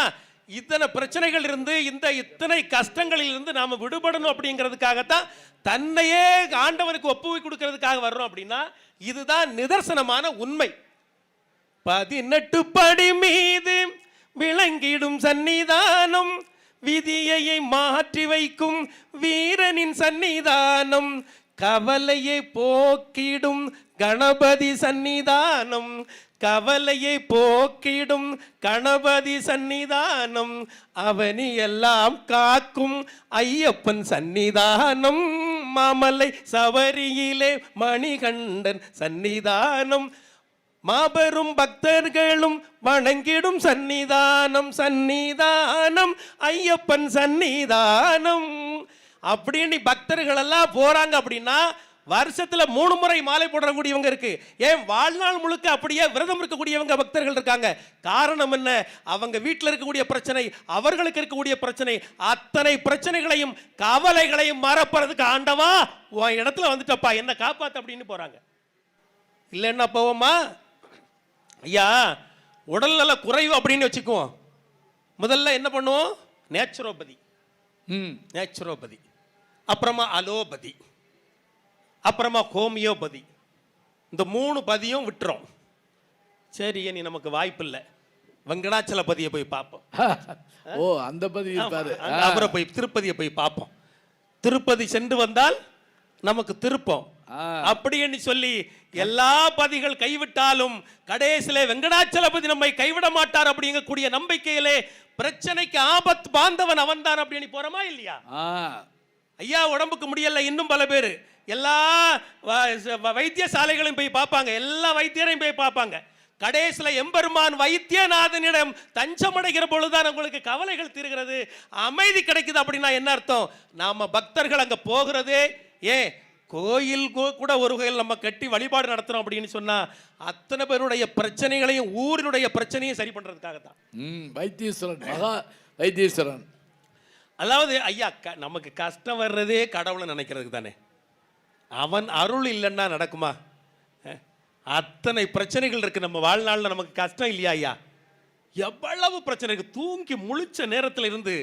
இத்தனை பிரச்சனைகள் இருந்து இத்தனை கஷ்டங்களில் இருந்து நாம விடுபடணும் அப்படிங்கிறதுக்காகத்தான் தன்னையே ஆண்டவனுக்கு ஒப்புவை கொடுக்கிறதுக்காக வர்றோம் அப்படின்னா இதுதான் நிதர்சனமான உண்மை. 18 படி மீது விளங்கிடும் சன்னிதானம், விதியை மாற்றி வைக்கும் வீரனின் சன்னிதானம், கவலையை போக்கிடும் கணபதி சன்னிதானம், கவலையை போக்கிடும் கணபதி சன்னிதானம், அவனி எல்லாம் காக்கும் ஐயப்பன் சன்னிதானம், மாமலை சபரியிலே மணிகண்டன் சன்னிதானம், மாபெரும் பக்தர்களும் வணங்கிடும் சன்னிதானம், சன்னிதானம் ஐயப்பன் சன்னிதானம் அப்படின்னு பக்தர்கள் எல்லாம் போறாங்க. அப்படின்னா வருஷத்துல 3 முறை மாலை போடக்கூடியவங்க இருக்கு, ஏன் வாழ்நாள் முழுக்க அப்படியே விரதம் இருக்கக்கூடியவங்க பக்தர்கள் இருக்காங்க. காரணம் என்ன? அவங்க வீட்டில் இருக்கக்கூடிய பிரச்சனை, அவர்களுக்கு இருக்கக்கூடிய பிரச்சனை, அத்தனை பிரச்சனைகளையும் கவலைகளையும் மறப்பறதுக்கு ஆண்டவா உன் இடத்துல வந்துட்டப்பா என்ன காப்பாத்து அப்படின்னு போறாங்க. இல்லைன்னா போவோமா? ஐயா, உடல் நல குறைவு அப்படின்னு வச்சுக்குவோம், முதல்ல என்ன பண்ணுவோம்? நேச்சுரோபதி, நேச்சுரோபதி, அப்புறமா அலோபதி, அப்புறமா ஹோமியோபதி. இந்த 3 பதியும் விட்டுறோம். சரி, நீ நமக்கு வாய்ப்பு இல்லை, வெங்கடாச்சலபதியை போய் பார்ப்போம். ஓ, அந்த பதி இருப்பாரு. அப்புறம் போய் திருப்பதியை போய் பார்ப்போம். திருப்பதி சென்று வந்தால் நமக்கு திருப்பம் அப்படின்னு சொல்லி எல்லா பதிகள் கைவிட்டாலும் கடைசியிலே வெங்கடாச்சலபதி நம்மை கைவிட மாட்டார் அப்படிங்கக்கூடிய நம்பிக்கையிலே பிரச்சனைக்கு ஆபத்து பாந்தவன் அவன் தான் அப்படின்னு போறோமா இல்லையா? ஐயா, உடம்புக்கு முடியல, இன்னும் பல பேர் எல்லா வைத்தியசாலைகளையும் போய் பார்ப்பாங்க, எல்லா வைத்தியரையும் போய் பார்ப்பாங்க. கடைசியில எம்பெருமான் வைத்தியநாதனிடம் தஞ்சமடைகிற பொழுதுதான் உங்களுக்கு கவலைகள் தீர்கிறது, அமைதி கிடைக்குது. அப்படின்னா என்ன அர்த்தம்? நாம பக்தர்கள் அங்க போகிறதே ஏன் கோயில் கூட ஒரு கோயில் நம்ம கட்டி வழிபாடு நடத்துறோம் அப்படின்னு சொன்னா அத்தனை பேருடைய பிரச்சனைகளையும் ஊரினுடைய பிரச்சனையும் சரி பண்றதுக்காகத்தான். வைத்தீஸ்வரன், மகா வைத்தீஸ்வரன். அதாவது ஐயா, நமக்கு கஷ்டம் வர்றதே கடவுளை நினைக்கிறதுக்கு தானே. அவன் அருள் இல்லைன்னா நடக்குமா? அத்தனை பிரச்சனைகள் இருக்கு நம்ம வாழ்நாளில், நமக்கு கஷ்டம் இல்லையா ஐயா? எவ்வளவு பிரச்சனை இருக்கு. தூங்கி முழிச்ச நேரத்தில் இருந்து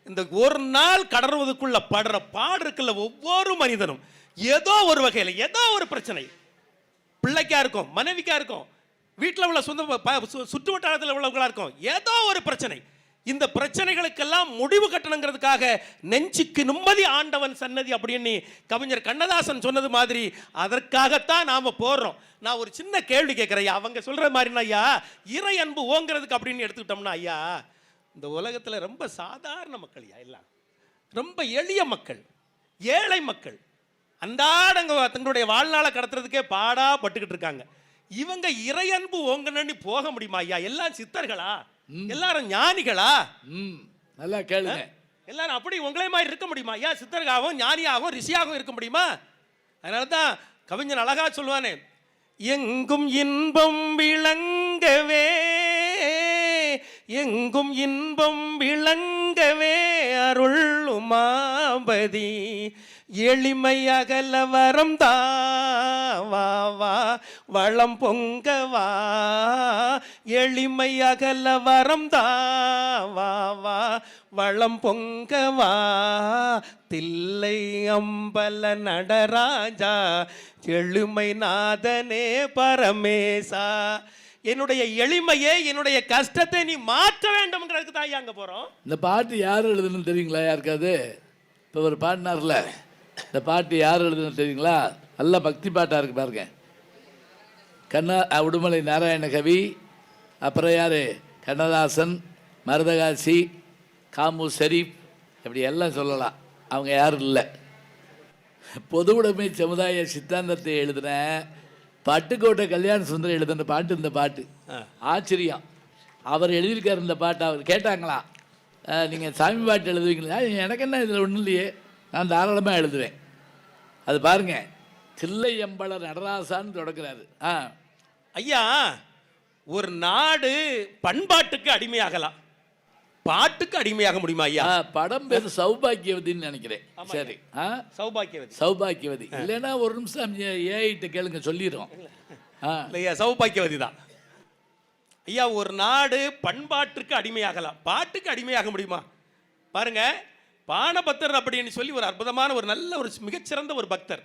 இந்த ஒரு நாள் கடறுவதற்குள்ள படுற பாடு இருக்குல்ல, ஒவ்வொரு மனிதனும் ஏதோ ஒரு வகையில் ஏதோ ஒரு பிரச்சனை, பிள்ளைக்கா இருக்கும், மனைவிக்கா இருக்கும், வீட்டில் உள்ள சுற்று வட்டாரத்தில் உள்ளவர்களா இருக்கும், ஏதோ ஒரு பிரச்சனை. இந்த பிரச்சனைகளுக்கெல்லாம் முடிவு கட்டணுங்கிறதுக்காக நெஞ்சுக்கு நிம்மதி ஆண்டவன் சன்னதி அப்படின்னு கவிஞர் கண்ணதாசன் சொன்னது மாதிரி அதற்காகத்தான் நாம போறோம். நான் ஒரு சின்ன கேள்வி கேட்கிறேன், அவங்க சொல்ற மாதிரினா ஐயா, இறை அன்பு ஓங்கிறதுக்கு அப்படின்னு எடுத்துக்கிட்டோம்னா ஐயா, இந்த உலகத்துல ரொம்ப சாதாரண மக்கள் ஐயா, எல்லாம் ரொம்ப எளிய மக்கள், ஏழை மக்கள், அன்றாடங்க தங்களுடைய வாழ்நாளை கடத்துறதுக்கே பாடா பட்டுக்கிட்டு இருக்காங்க. இவங்க இறை அன்பு ஓங்கன்னு போக முடியுமா ஐயா? எல்லாம் சித்தர்களா? எல்லாரும் ஞானிகளா? நல்லா கேளுங்க. எல்லாரும் அப்படி உங்களே மாதிரி இருக்க முடியுமா ஐயா? சித்தர்களாகவும் ஞானியாகவும் ரிஷியாகவும் இருக்க முடியுமா? அதனால தான் கவிஞன் அழகா சொல்லுவானே, எங்கும் இன்பம் விளங்கவே, எங்கும் இன்பம் விளங்கவே அருளுமாபதி, எளிமை அகல வரம் தாவா வளம் பொங்கவா, எளிமை அகல வரம் தாவா வளம் பொங்கவா, தில்லை அம்பல நடராஜா எளிமை நாதனே பரமேசா. என்னுடைய எளிமையே என்னுடைய கஷ்டத்தை நீ மாற்ற வேண்டும்ங்கிறதுக்கு தான் அங்க போறோம். இந்த பாட்டு யார் எழுதுன்னு தெரியுங்களா யாருக்காது? இப்போ ஒரு பாடினார்ல, இந்த பாட்டு யார் எழுதுன்னு தெரியுங்களா? நல்ல பக்தி பாட்டா இருக்கு பாருங்க. உடுமலை நாராயண கவி, அப்புறம் யார், கண்ணதாசன், மருதகாசி, காமு ஷரீப், இப்படி எல்லாம் சொல்லலாம். அவங்க யாரும் இல்லை. பொது உடைமை சமுதாய சித்தாந்தத்தை எழுதின பட்டுக்கோட்டை கல்யாண சுந்தரம் எழுதின பாட்டு இந்த பாட்டு. ஆச்சரியம். அவர் எழுதியிருக்கார் இந்த பாட்டு. அவர் கேட்டாங்களாம், நீங்கள் சாமி பாட்டு எழுதுவீங்களா? எனக்கு என்ன இதில் ஒன்றும் இல்லையே, நான் தாராளமாக எழுதுவேன். அது பாருங்க, தில்லையம்பல நடராசான்னு தொடக்கிறாரு. ஐயா, ஒரு நாடு பண்பாட்டுக்கு அடிமையாகலாம், பாட்டுக்கு அடிமையாக முடியுமா ஐயா? படம் பேர் சௌபாக்கியவதின்னு நினைக்கிறேன். சரி, சௌபாக்கியவதி. சௌபாக்கியவதி இல்லைன்னா ஒரு நிமிஷம் ஏஐட்ட கேளுங்க, சொல்லிடுறோம். இல்லையா, சௌபாக்கியவதி தான். ஐயா, ஒரு நாடு பண்பாட்டுக்கு அடிமையாகலாம், பாட்டுக்கு அடிமையாக முடியுமா? பாருங்க, பாணபத்தர் அப்படின்னு சொல்லி ஒரு அற்புதமான ஒரு நல்ல ஒரு மிகச்சிறந்த ஒரு பக்தர்.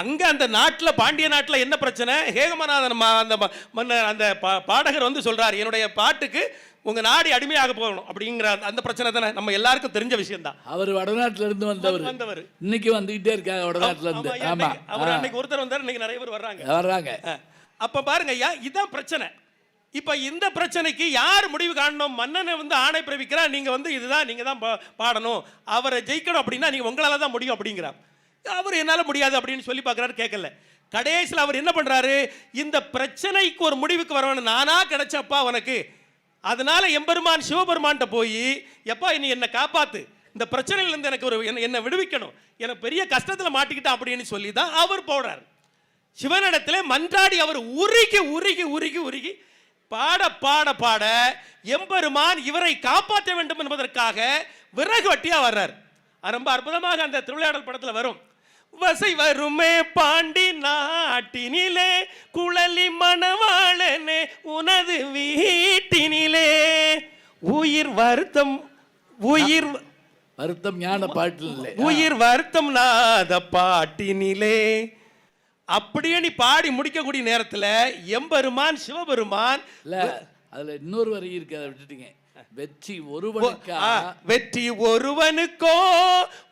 அங்க அந்த நாட்டில், பாண்டிய நாட்டில் என்ன பிரச்சனை? ஹேகமநாதன் அந்த மன்னர், அந்த பாடகர் வந்து சொல்றாரு, என்னுடைய பாட்டுக்கு உங்க நாடு அடிமையாக போகணும் அப்படிங்கிற அந்த பிரச்சனை தானே நம்ம எல்லாருக்கும் தெரிஞ்ச விஷயம் தான். அவர் வடநாட்டில இருந்து வந்தவர், இன்னைக்கு வந்துகிட்டே இருக்காங்க வடநாட்டில இருந்து. ஆமா, அவர் அன்னைக்கு ஒருத்தர் வந்தார், இன்னைக்கு நிறைய பேர் வர்றாங்க. அப்ப பாருங்க ஐயா, இதான் பிரச்சனை. இப்ப இந்த பிரச்சனைக்கு யார் முடிவு காணணும்? மன்னனை வந்து ஆணை பிறப்பிக்கிறா, நீங்க வந்து இதுதான், நீங்க தான் பாடணும், அவரை ஜெயிக்கணும் அப்படின்னா நீங்க உங்களால தான் முடியும் அப்படிங்கிறார். அவர் என்னால முடியாது அப்படின்னு சொல்லி பார்க்குறாரு, கேட்கல. கடைசியில் அவர் என்ன பண்றாரு, இந்த பிரச்சனைக்கு ஒரு முடிவுக்கு வரணும், நானா கிடைச்சப்பா உனக்கு, அதனால எம்பெருமான் சிவபெருமான்கிட்ட போய், எப்பா நீ என்னை காப்பாத்து, இந்த பிரச்சனையிலிருந்து எனக்கு ஒரு என்னை விடுவிக்கணும், எனக்கு பெரிய கஷ்டத்தில் மாட்டிக்கிட்டான் அப்படின்னு சொல்லி தான் அவர் போடுறார். சிவனிடத்தில் மன்றாடி அவர் உருகி உருகி உருகி உருகி பாட பாட பாட எம்பெருமான் இவரை காப்பாற்ற வேண்டும் என்பதற்காக விறகு வட்டியா வர்றார். ரொம்ப அற்புதமாக அந்த திருவிளையாடல் படத்தில் வரும். வசை வருமே பாண்டி நாட்டினிலே, குழலி மணவாளனே உனது வீட்டினிலே, உயிர் வருத்தம், உயிர் வருத்தம் ஞான பாட்டில் இல்லை, உயிர் வருத்தம் நாத பாட்டினிலே, அப்படியே நீ பாடி முடிக்கக்கூடிய நேரத்தில் எம்பெருமான் சிவபெருமான் இல்ல, அதுல இன்னொரு வரி இருக்கு, அதை விட்டுட்டீங்க. வெற்றி ஒருவனுக்கா, வெற்றி ஒருவனுக்கோ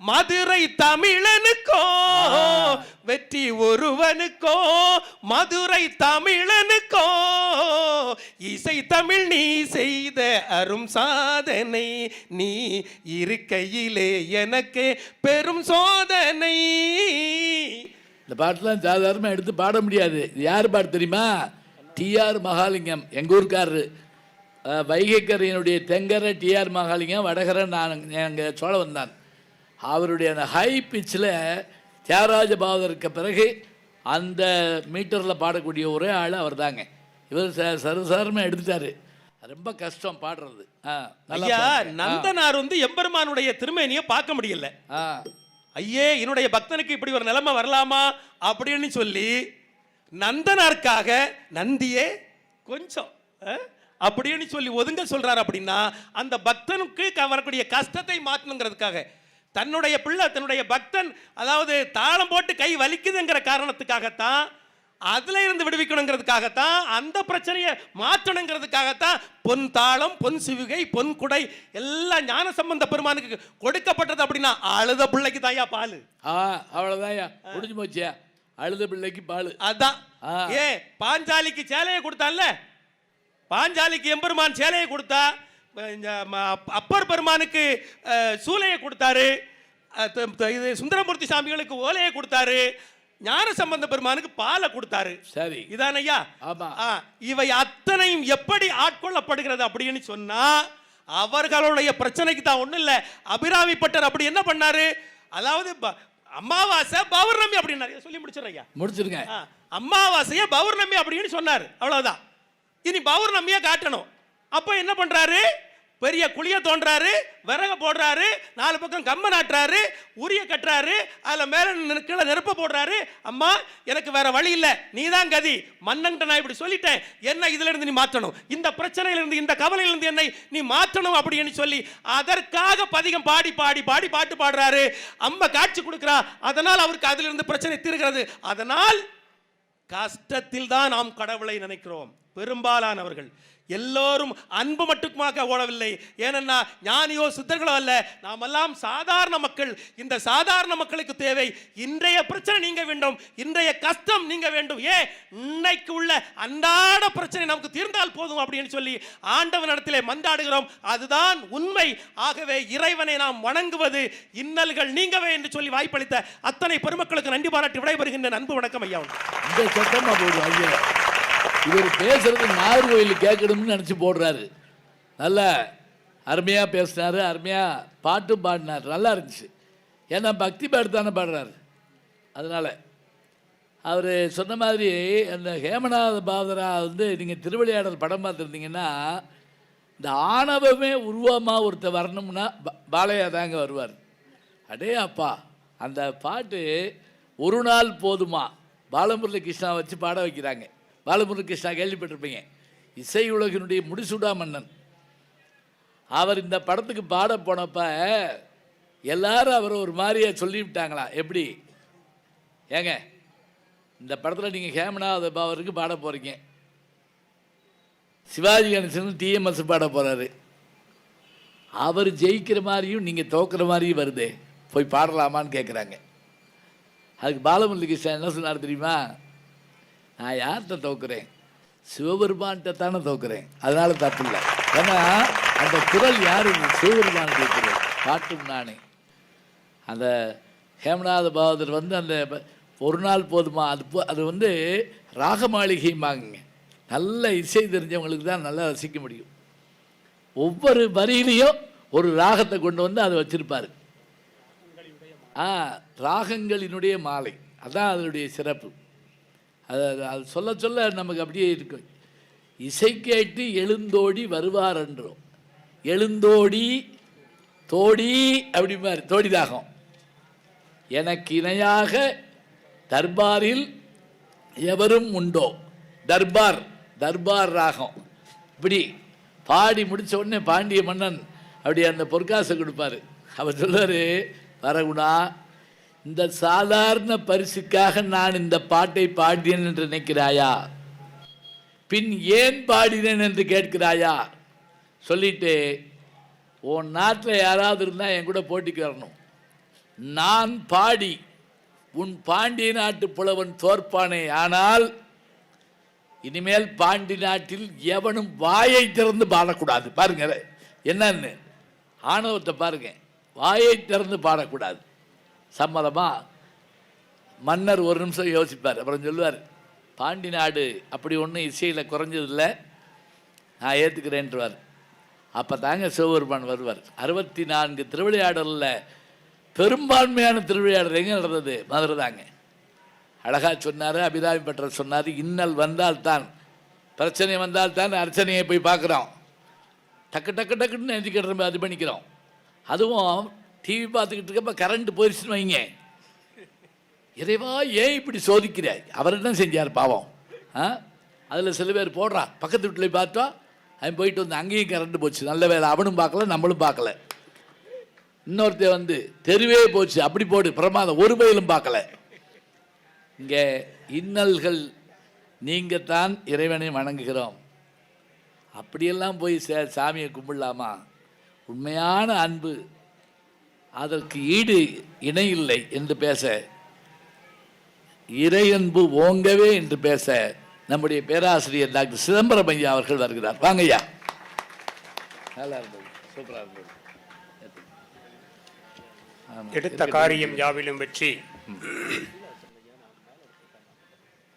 மதுரை தமிழனுக்கோ, வெற்றி ஒருவனுக்கோ மதுரை தமிழனுக்கோ, இசை தமிழ் நீ செய்த அரும் சாதனை, நீ இருக்கையிலே எனக்கு பெரும் சோதனை. இந்த பாட்டெல்லாம் சாதாரணமாக எடுத்து பாட முடியாது. யார் பாட்டு தெரியுமா? டிஆர் மகாலிங்கம், எங்கள் ஊருக்காரரு. வைகைக்கரையினுடைய தெங்கரை டிஆர் மகாலிங்கம், வடகரை நான் எங்கள் சோழவன் தான். அவருடைய அந்த ஹை பிச்சில் தியாகராஜ பாவதற்கு பிறகு அந்த மீட்டரில் பாடக்கூடிய ஒரே ஆள் அவர் தாங்க. இவர் சர்வசாதாரணமாக எடுத்துட்டாரு. ரொம்ப கஷ்டம் பாடுறது. ஐயா, நந்தனார் வந்து எம்பெருமானுடைய திருமேனியை பார்க்க முடியல. ஐயே, என்னுடைய பக்தனுக்கு இப்படி ஒரு நிலைமை வரலாமா அப்படின்னு சொல்லி நந்தனாருக்காக நந்தியே கொஞ்சம் அப்படின்னு சொல்லி ஒதுங்க சொல்றாரு. அப்படின்னா அந்த பக்தனுக்கு வரக்கூடிய கஷ்டத்தை மாற்றணுங்கிறதுக்காக, தன்னுடைய பிள்ளை, தன்னுடைய பக்தன், அதாவது தாளம் போட்டு கை வலிக்குதுங்கிற காரணத்துக்காகத்தான், அதுல இருந்து விடுவிக்கணுங்கிறதுக்காகத்தான், அந்த பிரச்சனையை மாற்றணுங்கிறதுக்காகத்தான் பொன் தாளம், பொன் சிவிகை, பொன் குடை எல்லாம் ஞான சம்பந்த பெருமானுக்கு கொடுக்கப்பட்டது. அப்படின்னா அழுத பிள்ளைக்கு தாயா பால், அவ்வளவுதான்யா, முடிஞ்சு போச்சியா, அழுத பிள்ளைக்கு பால். அதான் பாஞ்சாலிக்கு சேலையை கொடுத்தான்ல, பாஞ்சாலிக்கு எம்பெருமான் சேலையை கொடுத்தா, அப்பர் பெருமானுக்கு சூலையை கொடுத்தாரு, இது சுந்தரமூர்த்தி சாமிகளுக்கு ஓலையை கொடுத்தாரு, ஞான சம்பந்த பெருமானுக்கு பாலை கொடுத்தாரு. சரி, இதான் ஐயா. இவை அத்தனையும் எப்படி ஆட்கொள்ளப்படுகிறது அப்படின்னு சொன்னா, அவர்களுடைய பிரச்சனைக்கு தான் ஒண்ணும் இல்ல. அபிராமி பட்டர் அப்படி என்ன பண்ணாரு, அதாவது அமாவாசை பௌர்ணமி அப்படின்னு சொல்லி முடிச்சிருங்க, முடிச்சிருங்க. அமாவாசைய பௌர்ணமி அப்படின்னு சொன்னாரு, அவ்வளவுதான். இனி பௌர்ணமியை காட்டணும். அப்ப என்ன பண்றாரு, பெரிய குழிய தோன்றாரு, விறக போடுறாரு, 4 பக்கம் கம்ப நாட்டுறாரு, உரிய கட்டுறாரு, அதுல மேல கீழே நெருப்ப போடுறாரு. அம்மா, எனக்கு வேற வழி இல்ல, நீதான் கதி, மன்னன்ட்ட நான் இப்படி சொல்லிட்டேன், என்ன இதுல இருந்து நீ மாற்றணும், இந்த பிரச்சனையில இருந்து, இந்த கவலையில இருந்து என்னை நீ மாற்றணும் அப்படின்னு சொல்லி அதற்காக பதிகம் பாடி பாடி பாடி பாட்டு பாடுறாரு. அம்மா காட்சி கொடுக்கிறா, அதனால் அவருக்கு அதுல இருந்து பிரச்சனை தீர்கிறது. அதனால் கஷ்டத்தில் தான் நாம் கடவுளை நினைக்கிறோம். பெரும்பாலானவர்கள் எல்லோரும் அன்பு மட்டுமாக ஓடவில்லை. ஏனென்னா ஞானியோ சித்தர்களோ அல்ல, நாம் எல்லாம் சாதாரண மக்கள். இந்த சாதாரண மக்களுக்கு தேவை இன்றைய பிரச்சனை நீங்க வேண்டும், இன்றைய கஷ்டம் நீங்க வேண்டும். இன்னைக்கு உள்ள அன்றாட பிரச்சனை நமக்கு தீர்ந்தால் போதும் அப்படின்னு சொல்லி ஆண்டவனிடத்திலே மன்றாடுகிறோம். அதுதான் உண்மை. ஆகவே இறைவனை நாம் வணங்குவது இன்னல்கள் நீங்கவே என்று சொல்லி வாய்ப்பளித்த அத்தனை பெருமக்களுக்கு நன்றி பாராட்டி விடைபெறுகின்ற அன்பு வணக்கம் ஐயா. இந்த சட்டமா போடுவோம் ஐயா. இவர் பேசுறது நாகர்கோவில் கேட்கணும்னு நினச்சி போடுறாரு. நல்லா அருமையாக பேசினார், அருமையாக பாட்டும் பாடினார், நல்லா இருந்துச்சு. ஏன்னா பக்தி பாட்டு தானே பாடுறாரு. அதனால் அவர் சொன்ன மாதிரி அந்த ஹேமநாத பாதரா நீங்கள் திருவிளையாடல் படம் பார்த்துருந்தீங்கன்னா இந்த ஆணவமே உருவமாக ஒருத்தர் வரணும்னா பாலையா தாங்க வருவார். அடே அப்பா, அந்த பாட்டு ஒரு நாள் போதுமா பாலமுரளி கிருஷ்ணா வச்சு பாட வைக்கிறாங்க. பாலமுரளி கிருஷ்ணா கேள்விப்பட்டிருப்பீங்க, இசை உலகினுடைய முடிசூடா மன்னன். அவர் இந்த படத்துக்கு பாட போனப்ப எல்லாரும் அவர் ஒரு மாதிரியே சொல்லிவிட்டாங்களா, எப்படி ஏங்க இந்த படத்தில் நீங்கள் ஹேமநாத பாவருக்கு பாட போகிறீங்க, சிவாஜி கணேசன் டிஎம்எஸ் பாட போகிறாரு, அவர் ஜெயிக்கிற மாதிரியும் நீங்கள் தோக்குற மாதிரியும் வருது, போய் பாடலாமான்னு கேட்குறாங்க. அதுக்கு பாலமுரளி கிருஷ்ணா என்ன சொன்னார் தெரியுமா, நான் யார்கிட்ட தோக்குறேன், சிவபெருமான்கிட்ட தானே தோக்குறேன், அதனால தப்பு இல்லை. ஏன்னா அந்த குரல் யார், சிவபெருமான் கேட்குறேன், பாட்டும் நானே. அந்த ஹேமநாத பாகவதர் அந்த ஒரு நாள் போதுமா, அது ராக மாளிகைம்பாங்க. நல்ல இசை தெரிஞ்சவங்களுக்கு தான் நல்லா ரசிக்க முடியும். ஒவ்வொரு வரியிலையும் ஒரு ராகத்தை கொண்டு அதை வச்சிருப்பார். ராகங்களினுடைய மாலை, அதான் அதனுடைய சிறப்பு. அது சொல்ல சொல்ல நமக்கு அப்படியே இருக்கும். இசை கேட்டு எழுந்தோடி வருவார் என்றோம், எழுந்தோடி தோடி அப்படிமாரி தோடி தாகம். எனக்கு இணையாக தர்பாரில் எவரும் உண்டோ, தர்பார் தர்பார் ராகம். இப்படி பாடி முடித்த உடனே பாண்டிய மன்னன் அப்படி அந்த பொற்காசை கொடுப்பார். அவர் சொல்வார், வரகுணா, இந்த சாதாரண பரிசுக்காக நான் இந்த பாட்டை பாடினேன் என்று நினைக்கிறாயா, பின் ஏன் பாடினேன் என்று கேட்கிறாயா, சொல்லிட்டு உன் நாட்டில் யாராவது இருந்தால் என் கூட போட்டிக்கு வரணும், நான் பாடி உன் பாண்டிய நாட்டு புலவன் தோற்பானே, ஆனால் இனிமேல் பாண்டி நாட்டில் எவனும் வாயை திறந்து பாடக்கூடாது. பாருங்க என்னன்னு ஆணவத்தை பாருங்க, வாயை திறந்து பாடக்கூடாது. சம்மதமா? மன்னர் ஒரு நிமிஷம் யோசிப்பார், அப்புறம் சொல்லுவார், பாண்டி நாடு அப்படி ஒன்றும் இசையில் குறைஞ்சதில்லை, நான் ஏற்றுக்கிறேன்ட்டுவார். அப்போ தாங்க சிவபெருமான் வருவார். 64 திருவிளையாடலில் பெரும்பான்மையான திருவிளையாடல் எங்கே நடந்தது? மதுரை தாங்க. அழகாக சொன்னார், அபிராமி பட்டர் சொன்னார், இன்னல் வந்தால்தான், பிரச்சனை வந்தால்தான் அர்ச்சனையை போய் பார்க்குறோம், டக்கு டக்கு டக்குன்னு நெஞ்சிக்கிட்டு அது பண்ணிக்கிறோம். அதுவும் டிவி பார்த்துக்கிட்டு இருக்கப்ப கரண்ட் போயிடுச்சுன்னு வைங்க, இறைவா ஏன் இப்படி சோதிக்கிறாய், அவர் என்ன செஞ்சார் பாவம். அதில் சில பேர் போடுறா, பக்கத்து வீட்டில் பார்த்தோம், அவன் போயிட்டு அங்கேயும் கரண்ட் போச்சு, நல்ல வேலை அவனும் பார்க்கல நம்மளும் பார்க்கல. இன்னொருத்த தெருவே போச்சு, அப்படி போடு பிரமாதம், ஒரு பயிலும் பார்க்கல. இங்கே இன்னல்கள் நீங்கத்தான் இறைவனை வணங்குகிறோம், அப்படியெல்லாம் போய் சாமியை கும்பிடலாமா? உண்மையான அன்பு அதற்கு ஈடு இணையில்லை என்று பேச, இறையன்பு ஓங்கவே என்று பேச நம்முடைய பேராசிரியர் டாக்டர் சிதம்பரம் ஐயா அவர்கள் வருகிறார். வாங்க ஐயா. நல்லா இருந்தது, சூப்பராக இருந்தது. எடுத்த காரியம் யாவிலும் வெற்றி,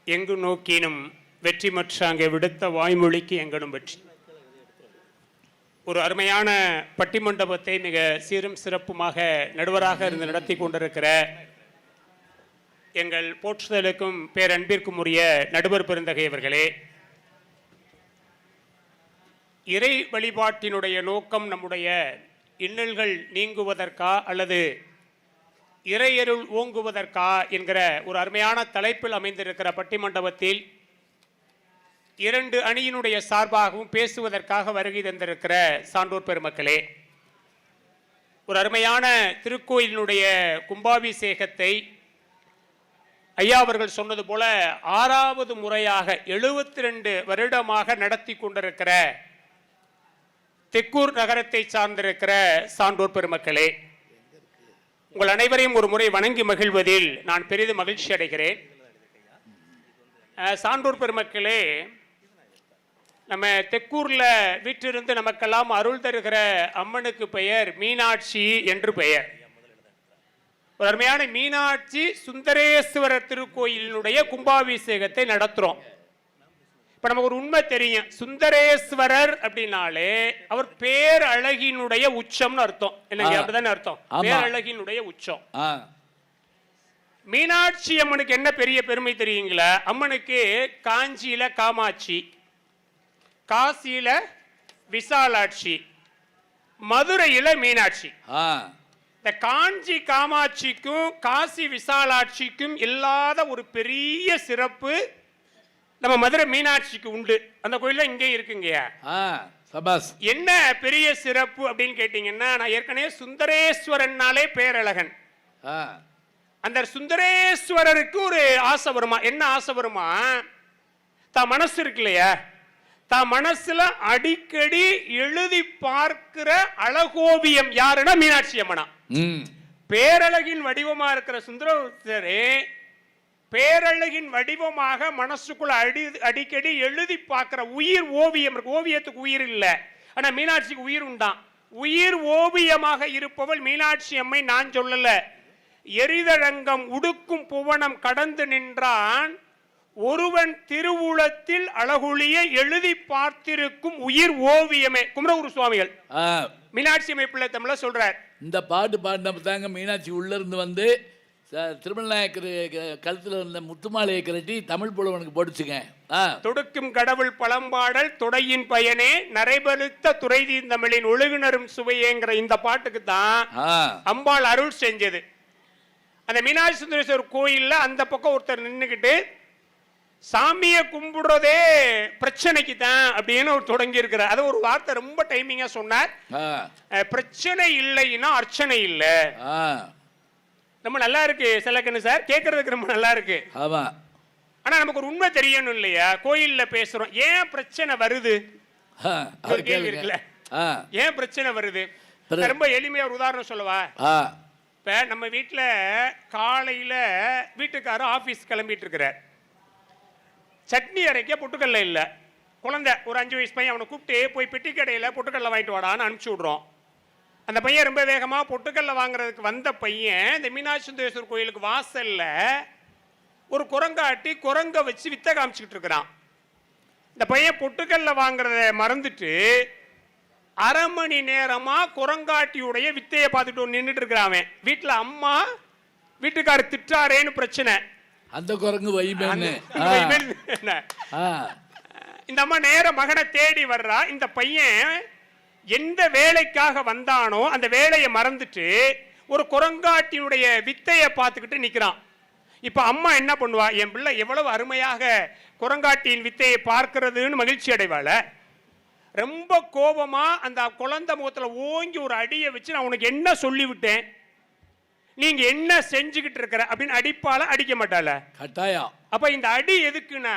எங்கு நோக்கினும் வெற்றி மற்ற அங்கே விடுத்த வாய்மொழிக்கு எங்கனும் வெற்றி. ஒரு அருமையான பட்டிமண்டபத்தை மிக சீரும் சிறப்புமாக நடுவராக இருந்து நடத்தி கொண்டிருக்கிற எங்கள் போற்றுதலுக்கும் பேரன்பிற்கும் உரிய நடுவர் பெருந்தகை அவர்களே, இறை வழிபாட்டினுடைய நோக்கம் நம்முடைய இன்னல்கள் நீங்குவதற்கா அல்லது இறையருள் ஓங்குவதற்கா என்கிற ஒரு அருமையான தலைப்பில் அமைந்திருக்கிற பட்டிமண்டபத்தில் 2 அணியினுடைய சார்பாகவும் பேசுவதற்காக வருகை தந்திருக்கிற சான்றோர் பெருமக்களே, ஒரு அருமையான திருக்கோயிலினுடைய கும்பாபிஷேகத்தை ஐயா அவர்கள் சொன்னது போல 6வது முறையாக 72 வருடமாக நடத்தி கொண்டிருக்கிற தெக்கூர் நகரத்தை சார்ந்திருக்கிற சான்றோர் பெருமக்களே, உங்கள் அனைவரையும் ஒரு முறை வணங்கி மகிழ்வதில் நான் பெரிதும் மகிழ்ச்சி அடைகிறேன். சான்றோர் பெருமக்களே, நம்ம தெக்கூர்ல வீற்றிருந்து நமக்கெல்லாம் அருள் தருகிற அம்மனுக்கு பெயர் மீனாட்சி என்று பெயர். ஒரு அருமையான மீனாட்சி சுந்தரேஸ்வரர் திருக்கோயிலினுடைய கும்பாபிஷேகத்தை நடத்துறோம். இப்ப நமக்கு ஒரு உண்மை தெரியும், சுந்தரேஸ்வரர் அப்படின்னாலே அவர் பேரழகினுடைய உச்சம்னு அர்த்தம். என்னங்க அப்படிதானே அர்த்தம்? பேரழகினுடைய உச்சம். மீனாட்சி அம்மனுக்கு என்ன பெரிய பெருமை தெரியுங்களா? அம்மனுக்கு காஞ்சியில காமாட்சி, காசியில விசாலாட்சி, மதுரையில மீனாட்சி. இந்த காஞ்சி காமாட்சிக்கும் காசி விசாலாட்சிக்கும் இல்லாத ஒரு பெரிய சிறப்பு நம்ம மதுரை மீனாட்சிக்கு உண்டு. அந்த கோயில்ல இங்கே இருக்குங்கய்யா. என்ன பெரிய சிறப்பு அப்படின்னு கேட்டீங்கன்னா, நான் ஏற்கனவே சுந்தரேஸ்வரன்னாலே பேரழகன். அந்த சுந்தரேஸ்வரருக்கு ஒரு ஆசை வருமா? என்ன ஆசை வருமா? தான் மனசு இருக்கு இல்லையா, தான் மனசுல அடிக்கடி எழுதி பார்க்கிற அழகோவியம் யாருன்னா மீனாட்சி அம்மனா. பேரழகின் வடிவமா இருக்கிற சுந்தரேஸ்வரே பேரழகின் வடிவமாக மனசுக்குள்ள அடிக்கடி எழுதி பார்க்கிற உயிர் ஓவியம் இருக்கு. ஓவியத்துக்கு உயிர் இல்லை, ஆனா மீனாட்சிக்கு உயிர் உண்டான். உயிர் ஓவியமாக இருப்பவள் மீனாட்சி அம்மை. நான் சொல்லல, எரிதழங்கம் உடுக்கும் புவனம் கடந்து நின்றான் ஒருவன் திருவுளத்தில் அழகுளிய எழுதி பார்த்திருக்கும் உயிர் ஓவியமே குமரகுரு சுவாமிகள் மீனாட்சி அம்மை பிள்ளை தமிழ சொல்றார். இந்த பாட்டு பாடினப்பதாங்க மீனாட்சி உள்ள இருந்து வந்து திருமணநாயக்கர் கழுத்துல இருந்த முத்துமாலையை கரட்டி தமிழ் புலவனுக்கு போட்டுச்சுங்க. தொடுக்கும் கடவுள் பழம்பாடல் தொடையின் பயனே நரைபலுத்த துறை தீந்தமிழின் ஒழுகுனரும் சுவையேங்கிற இந்த பாட்டுக்கு தான் அம்பாள் அருள் செஞ்சது. அந்த மீனாட்சி சுந்தரேஸ்வரர் கோயில்ல அந்த பக்கம் ஒருத்தர் நின்றுகிட்டு சாமியை கும்பிடுறதே பிரச்சனைக்கு தான் அப்படின்னு ஒரு தொடங்கி இருக்கிறார். அது ஒரு வார்த்தை ரொம்ப டைமிங்கா சொன்னார். பிரச்சனை இல்லைன்னா அர்ச்சனை இல்லை. ரொம்ப நல்லா இருக்கு செலக்கண்ணு சார், கேட்கறதுக்கு ரொம்ப நல்லா இருக்கு. ஆனா நமக்கு ஒரு உண்மை தெரியணும் இல்லையா? கோயில்ல பேசுறோம், ஏன் பிரச்சனை வருது? கேள்வி இருக்குல்ல, ஏன் பிரச்சனை வருது? ரொம்ப எளிமையா ஒரு உதாரணம் சொல்லவா? இப்ப நம்ம வீட்டுல காலையில வீட்டுக்காரர் ஆபீஸ் கிளம்பிட்டு இருக்கிறார். சட்னி அரைக்க பொட்டுக்கல்ல இல்ல. குழந்தை ஒரு 5 வயசு பையன், அவனை கூப்பிட்டு போய் பெட்டி கடையில பொட்டுக்கல்ல வாங்கிட்டு வாடான்னு அனுப்பிச்சு விடுறோம். அந்த பையன் ரொம்ப வேகமா பொட்டுக்கல்ல வாங்குறதுக்கு வந்த பையன் இந்த மீனாட்சி சுந்தரேஸ்வரர் கோயிலுக்கு வாசல்ல ஒரு குரங்காட்டி குரங்க வச்சு வித்த காமிச்சுக்கிட்டு இருக்கிறான். இந்த பையன் பொட்டுக்கல்ல வாங்குறத மறந்துட்டு அரை மணி நேரமா குரங்காட்டியுடைய வித்தையை பார்த்துட்டு நின்றுட்டு இருக்கிறான். வீட்டுல அம்மா வீட்டுக்காரர் திட்டாரேன்னு பிரச்சனை. அந்த குரங்கு இந்த அம்மா நேர மகனை தேடி வர்றா. இந்த பையன் எந்த வேலைக்காக வந்தானோ அந்த வேலையை மறந்துட்டு ஒரு குரங்காட்டியுடைய வித்தையை பார்த்துக்கிட்டு நிக்கிறான். இப்ப அம்மா என்ன பண்ணுவா? என் பிள்ளை எவ்வளவு அருமையாக குரங்காட்டியின் வித்தையை பார்க்கிறதுன்னு மகிழ்ச்சி அடைவாள. ரொம்ப கோபமா அந்த குழந்தை முகத்துல ஓங்கி ஒரு அடியை வச்சு, நான் உனக்கு என்ன சொல்லிவிட்டேன், நீங்க என்ன செஞ்சுக்கிட்டு இருக்கிற அப்படின்னு அடிப்பால? அடிக்க மாட்டாள? கட்டாயம். அப்ப இந்த அடி எதுக்குன்னா,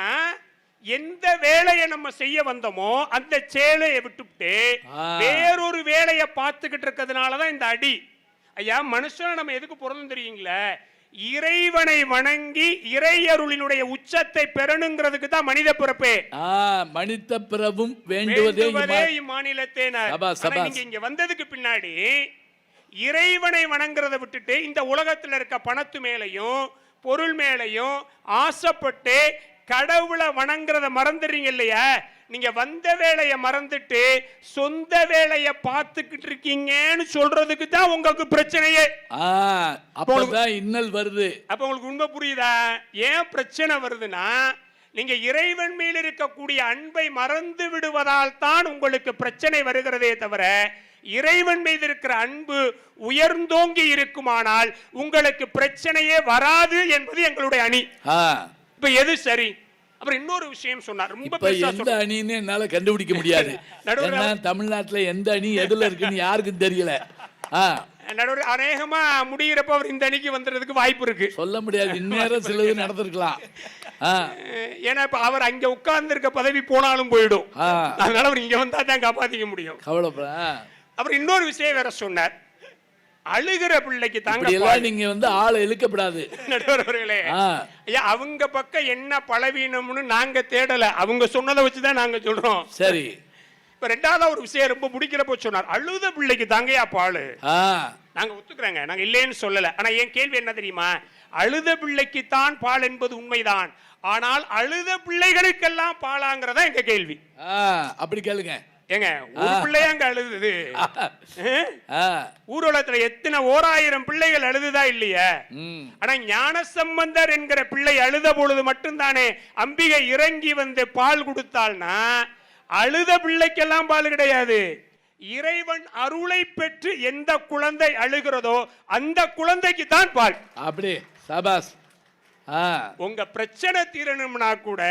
எந்த வேலையை நம்ம செய்ய வந்தோமோ அந்த சேலையை விட்டுவிட்டு வேறொரு வேலையை பார்த்துக்கிட்டு இருக்கிறதுனாலதான் இந்த அடி. ஐயா, மனுஷன் நம்ம எதுக்கு பிறந்தோம் தெரியுங்களா? இறைவனை வணங்கி இறையருளினுடைய உச்சத்தை பெறணுங்கிறதுக்கு தான் மனித பிறப்பே. மனித பிறவும் வேண்டுவதே இம்மாநிலத்தே. நீங்க இங்க வந்ததுக்கு பின்னாடி இறைவனை வணங்குறதை விட்டுட்டு இந்த உலகத்தில் இருக்க பணத்து மேலையும் பொருள் மேலையும் ஆசைப்பட்டு கடவுளை வணங்குறத மறந்துடுறீங்க இல்லையா? நீங்க வந்த வேலையை மறந்துட்டு சொந்த வேலையை பார்த்துக்கிட்டு இருக்கீங்கன்னு சொல்றதுக்கு தான் உங்களுக்கு பிரச்சனையே. அப்பதான் இன்னல் வருது. அப்ப உங்களுக்கு உண்மை புரியுதா? ஏன் பிரச்சனை வருதுன்னா, நீங்க இறைவன் மேல் இருக்கக்கூடிய அன்பை மறந்து விடுவதால் தான் உங்களுக்கு பிரச்சனை வருகிறதே தவிர, இறைவன் மீது இருக்கிற அன்பு உயர்ந்தோங்கி இருக்குமானால் உங்களுக்கு பிரச்சனையே வராது என்பது எங்களுடைய அணி. இப்ப எது சரி? அப்புறம் இன்னொரு விஷயம் சொன்னார், ரொம்ப எந்த அணின்னு என்னால கண்டுபிடிக்க முடியாது. தமிழ்நாட்டுல எந்த அணி எதுல இருக்குன்னு யாருக்கும் தெரியல. நடுவர் அநேகமா முடிகிறப்ப அவர் இந்த அணிக்கு வந்துடுறதுக்கு வாய்ப்பு இருக்கு. சொல்ல முடியாது, இந்நேரம் சிலது நடந்திருக்கலாம். ஏன்னா இப்ப அவர் அங்க உட்கார்ந்து இருக்க பதவி போனாலும் போயிடும். அதனால அவர் இங்க வந்தா தான் காப்பாத்திக்க முடியும். கவலைப்பட. அவர் இன்னொரு விஷயம் வேற சொன்னார், அழுகிற பிள்ளைக்கு தாங்க நீங்க வந்து ஆளை இழுக்கப்படாது. நடுவர் அவர்களே, ஐயா அவங்க பக்கம் என்ன பலவீனம்னு நாங்க தேடல, அவங்க சொன்னதை வச்சுதான் நாங்க சொல்றோம். சரி. இப்ப ரெண்டாவது ஒரு விஷயம் ரொம்ப பிடிக்கிறப்ப சொன்னார், அழுத பிள்ளைக்கு தாங்கயா பாலு. நாங்க ஒத்துக்கிறோங்க, நாங்க இல்லைன்னு சொல்லல. ஆனா என் கேள்வி என்ன தெரியுமா, அழுத பிள்ளைக்கு தான் பால் என்பது உண்மைதான், ஆனால் அழுத பிள்ளைகளுக்கெல்லாம் பாலாங்கிறதா எங்க கேள்வி. அப்படி கேளுங்க. ஏங்க ஒரு பிள்ளையாங்க அழுது, ஊர்வலத்துல எத்தனை 1000 பிள்ளைகள் அழுதுதா இல்லையா? ஆனா ஞானசம்பந்தர் என்கிற பிள்ளை அழுத பொழுது மட்டும்தானே அம்பிகை இறங்கி வந்து பால் கொடுத்தாள்னா, அழுத பிள்ளைக்கெல்லாம் பால் கிடையாது. இறைவன் அருளை பெற்று எந்த குழந்தை அழுகிறதோ அந்த குழந்தைக்கு தான் பால். அப்படி சபாஸ். உங்க பிரச்சனை தீரணும்னா கூட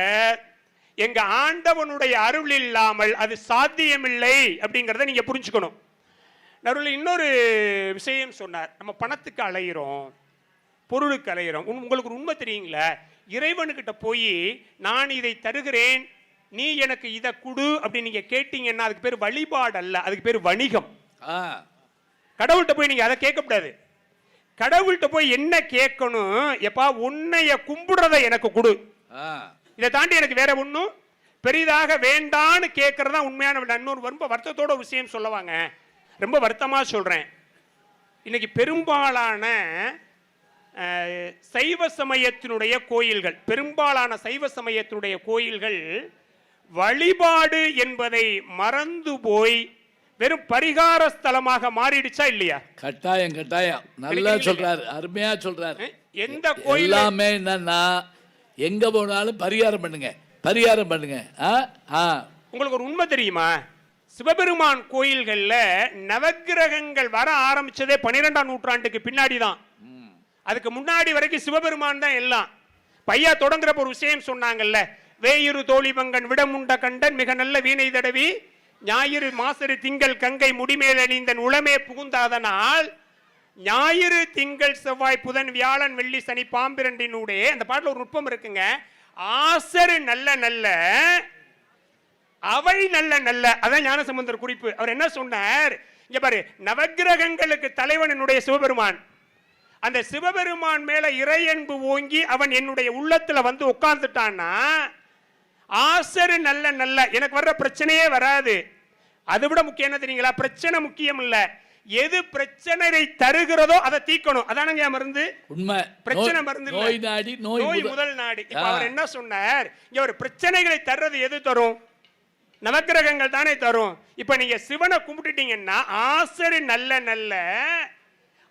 எங்க ஆண்டவனுடைய அருள் இல்லாமல் அது சாத்தியமில்லை அப்படிங்கறத நீங்க புரிஞ்சுக்கணும். நடுவில் இன்னொரு விஷயம் சொன்னார், நம்ம பணத்துக்கு அலையிறோம், பொருளுக்கு அலையிறோம். உங்களுக்கு ஒரு உண்மை தெரியுங்களா, இறைவனுக்கிட்ட போய் நான் இதை தருகிறேன், நீ எனக்கு இதை குடு அப்படின்னு நீங்க கேட்டீங்கன்னா அதுக்கு பேர் வழிபாடு அல்ல, அதுக்கு பேர் வணிகம். கடவுள்கிட்ட போய் நீங்க அதை கேட்கக்கூடாது. கடவுள்கிட்ட போய் என்ன கேட்கணும், எப்பா உன்னைய கும்பிடுறத எனக்கு கொடு, இதை தாண்டி எனக்கு வேற ஒன்றும் பெரிதாக வேண்டான்னு கேட்கறதா உண்மையான. இன்னொரு ரொம்ப வருத்தத்தோட விஷயம் சொல்லவாங்க, ரொம்ப வருத்தமா சொல்றேன். இன்னைக்கு பெரும்பாலான சைவ சமயத்தினுடைய கோயில்கள், பெரும்பாலான சைவ சமயத்தினுடைய கோயில்கள் வழிபாடு என்பதை மறந்து போய் வெறும் பரிகார ஸ்தலமாக மாறிடுச்சா இல்லையா? கட்டாயம் கட்டாயம். நல்லா சொல்றாரு, அருமையா சொல்றாரு. எந்த கோயில் எல்லாமே என்னன்னா, எங்க போனாலும் பரிகாரம் பண்ணுங்க, பரிகாரம் பண்ணுங்க. உங்களுக்கு ஒரு உண்மை தெரியுமா, சிவபெருமான் கோயில்கள்ல நவக்கிரகங்கள் வர ஆரம்பிச்சதே 12ஆம் நூற்றாண்டுக்கு பின்னாடி தான். அதுக்கு முன்னாடி வரைக்கும் சிவபெருமான் தான் எல்லாம். பையா தொடங்குறப்ப ஒரு விஷயம் சொன்னாங்கல்ல, வேயிரு தோழிபங்கன் விடமுண்ட கண்டன் மிக நல்ல வீணை தடவி ஞாயிறு மாசரு திங்கள் கங்கை முடிமேல் அணிந்தன் உளமே புகுந்தாதனால் ஞாயிறு திங்கள் செவ்வாய் புதன் வியாழன் வெள்ளி சனி பாம்பிரண்டினூடே. அந்த பாட்டுல ஒரு நுட்பம் இருக்குங்க, ஆசரு நல்ல நல்ல அவை நல்ல நல்ல. அதான் ஞானசம்பந்தர் குறிப்பு. அவர் என்ன சொன்னார், இங்க பாரு, நவக்கிரகங்களுக்கு தலைவன் என்னுடைய சிவபெருமான். அந்த சிவபெருமான் மேல இறையன்பு ஓங்கி அவன் என்னுடைய உள்ளத்துல வந்து உட்கார்ந்துட்டான்னா ஆசரு நல்ல நல்ல, எனக்கு வர்ற பிரச்சனையே வராது. அதை விட முக்கியம் என்ன தெரியுங்களா, பிரச்சனை முக்கியம் இல்ல, எது பிரச்சனையை தருகிறதோ அதை தீக்கணும். அதானங்க மருந்து. உண்மை. பிரச்சனை மருந்து இல்ல, நோய் நாடி நோய் முதல் நாடி. அவர் என்ன சொன்னார், இங்க ஒரு பிரச்சனைகளை தர்றது எது தரும், நவக்கிரகங்கள் தானே தரும். இப்ப நீங்க சிவனை கும்பிட்டுட்டீங்கன்னா ஆசரு நல்ல நல்ல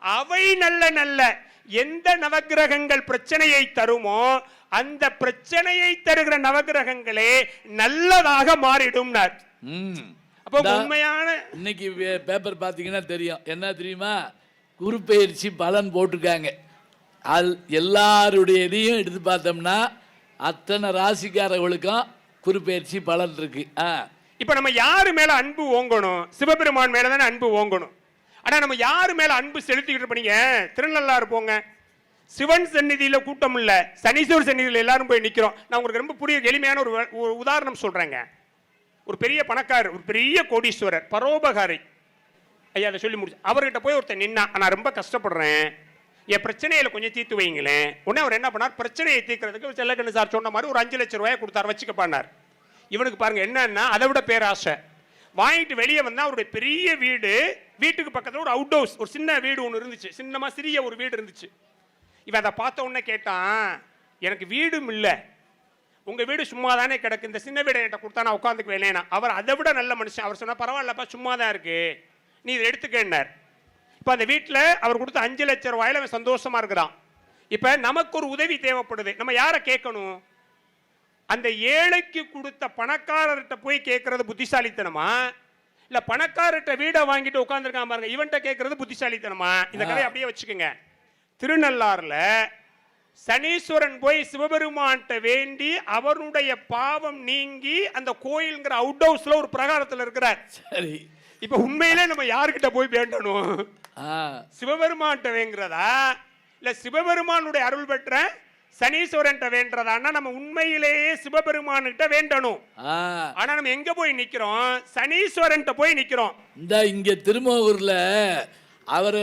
அவை நல்ல நல்ல, எந்த நவக்கிரகங்கள் பிரச்சனையை தருமோ அந்த பிரச்சனையை தருகிற நவக்கிரகங்களே நல்லதாக மாறிடும். அப்ப உண்மையான இன்னைக்கு பேப்பர் பார்த்தீங்கன்னா தெரியும், என்ன தெரியுமா, குரு பயிற்சி பலன் போட்டிருக்காங்க. அது எல்லாருடைய இதையும் எடுத்து பார்த்தோம்னா அத்தனை ராசிக்காரர்களுக்கும் குரு பயிற்சி பலன் இருக்கு. இப்ப நம்ம யாரு மேல அன்பு ஓங்கணும், சிவபெருமான் மேல தானே அன்பு ஓங்கணும். ஆனா நம்ம யாரு மேல அன்பு செலுத்திக்கிட்டு இருப்பீங்க, திருநள்ளாறு போங்க, சிவன் சந்நிதியில கூட்டம் இல்ல, சனீஸ்வரர் சந்நிதியில எல்லாரும் போய் நிக்கிறோம். நான் உங்களுக்கு ரொம்ப புரிய எளிமையான ஒரு உதாரணம் சொல்றேங்க. ஒரு பெரிய பணக்காரர், ஒரு பெரிய கோடீஸ்வரர், பரோபகாரி, ஐயா அதை சொல்லி முடிச்சு, அவர்கிட்ட போய் ஒருத்தர் நின்னா, நான் ரொம்ப கஷ்டப்படுறேன், என் பிரச்சனையில கொஞ்சம் தீர்த்து வைங்களேன். உடனே அவர் என்ன பண்ணார், பிரச்சனையை தீர்க்கிறதுக்கு செல்லக்கண்ணு சார் சொன்ன மாதிரி ஒரு 5 லட்சம் ரூபாய் கொடுத்தார், வச்சுக்கப்பானார். இவனுக்கு பாருங்க என்னன்னா அதை விட பேராசை. வாங்கிட்டு வெளியே வந்தா அவருடைய பெரிய வீடு, வீட்டுக்கு பக்கத்தில் ஒரு அவுட் ஹவுஸ், ஒரு சின்ன வீடு ஒன்று இருந்துச்சு, சின்னமா சிறிய ஒரு வீடு இருந்துச்சு. இவன் அதை பார்த்த உடனே கேட்டான், எனக்கு வீடும் இல்லை, உங்க வீடு சும்மா தானே கிடக்கு, இந்த சின்ன வீடை என்கிட்ட கொடுத்தா நான் உட்காந்துக்கு வேணேனா. அவர் அதை விட நல்ல மனுஷன். அவர் சொன்னா பரவாயில்லப்பா சும்மா தான் இருக்கு, நீ இதை எடுத்துக்கினார். இப்போ அந்த வீட்டில் அவர் கொடுத்த 5 லட்சம் ரூபாயில அவன் சந்தோஷமா இருக்கிறான். இப்போ நமக்கு ஒரு உதவி தேவைப்படுது, நம்ம யாரை கேட்கணும், அந்த ஏழைக்கு கொடுத்த பணக்காரர்கிட்ட போய் கேட்கறது புத்திசாலித்தனமா, இல்ல பணக்காரர்கிட்ட வீடை வாங்கிட்டு உட்கார்ந்துருக்கான் பாருங்க இவன்கிட்ட கேட்கறது புத்திசாலித்தனமா? இந்த கதையை அப்படியே வச்சுக்கோங்க. திருநள்ளாறுல சனீஸ்வரன் போய் சிவபெருமான்கிட்ட வேண்டி அவருடைய பாவம் நீங்கி அந்த கோயில்ங்கிற அவுட் ஹவுஸ்ல ஒரு பிரகாரத்தில் இருக்கிறார். சரி, இப்ப உண்மையிலே நம்ம யாருக்கிட்ட போய் வேண்டணும்? ஆ, சிவபெருமான்கிட்ட வேங்கிறதா இல்ல சிவபெருமானுடைய அருள் பெற்ற சனீஸ்வரன் வேண்டதான்னா நம்ம உண்மையிலேயே சிவபெருமான்கிட்ட வேண்டணும். ஆ. ஆனா நம்ம எங்க போய் நிக்கிறோம்? சனீஸ்வரன் போய் நிக்கிறோம். இந்த இங்க திருமூர்ல அவர்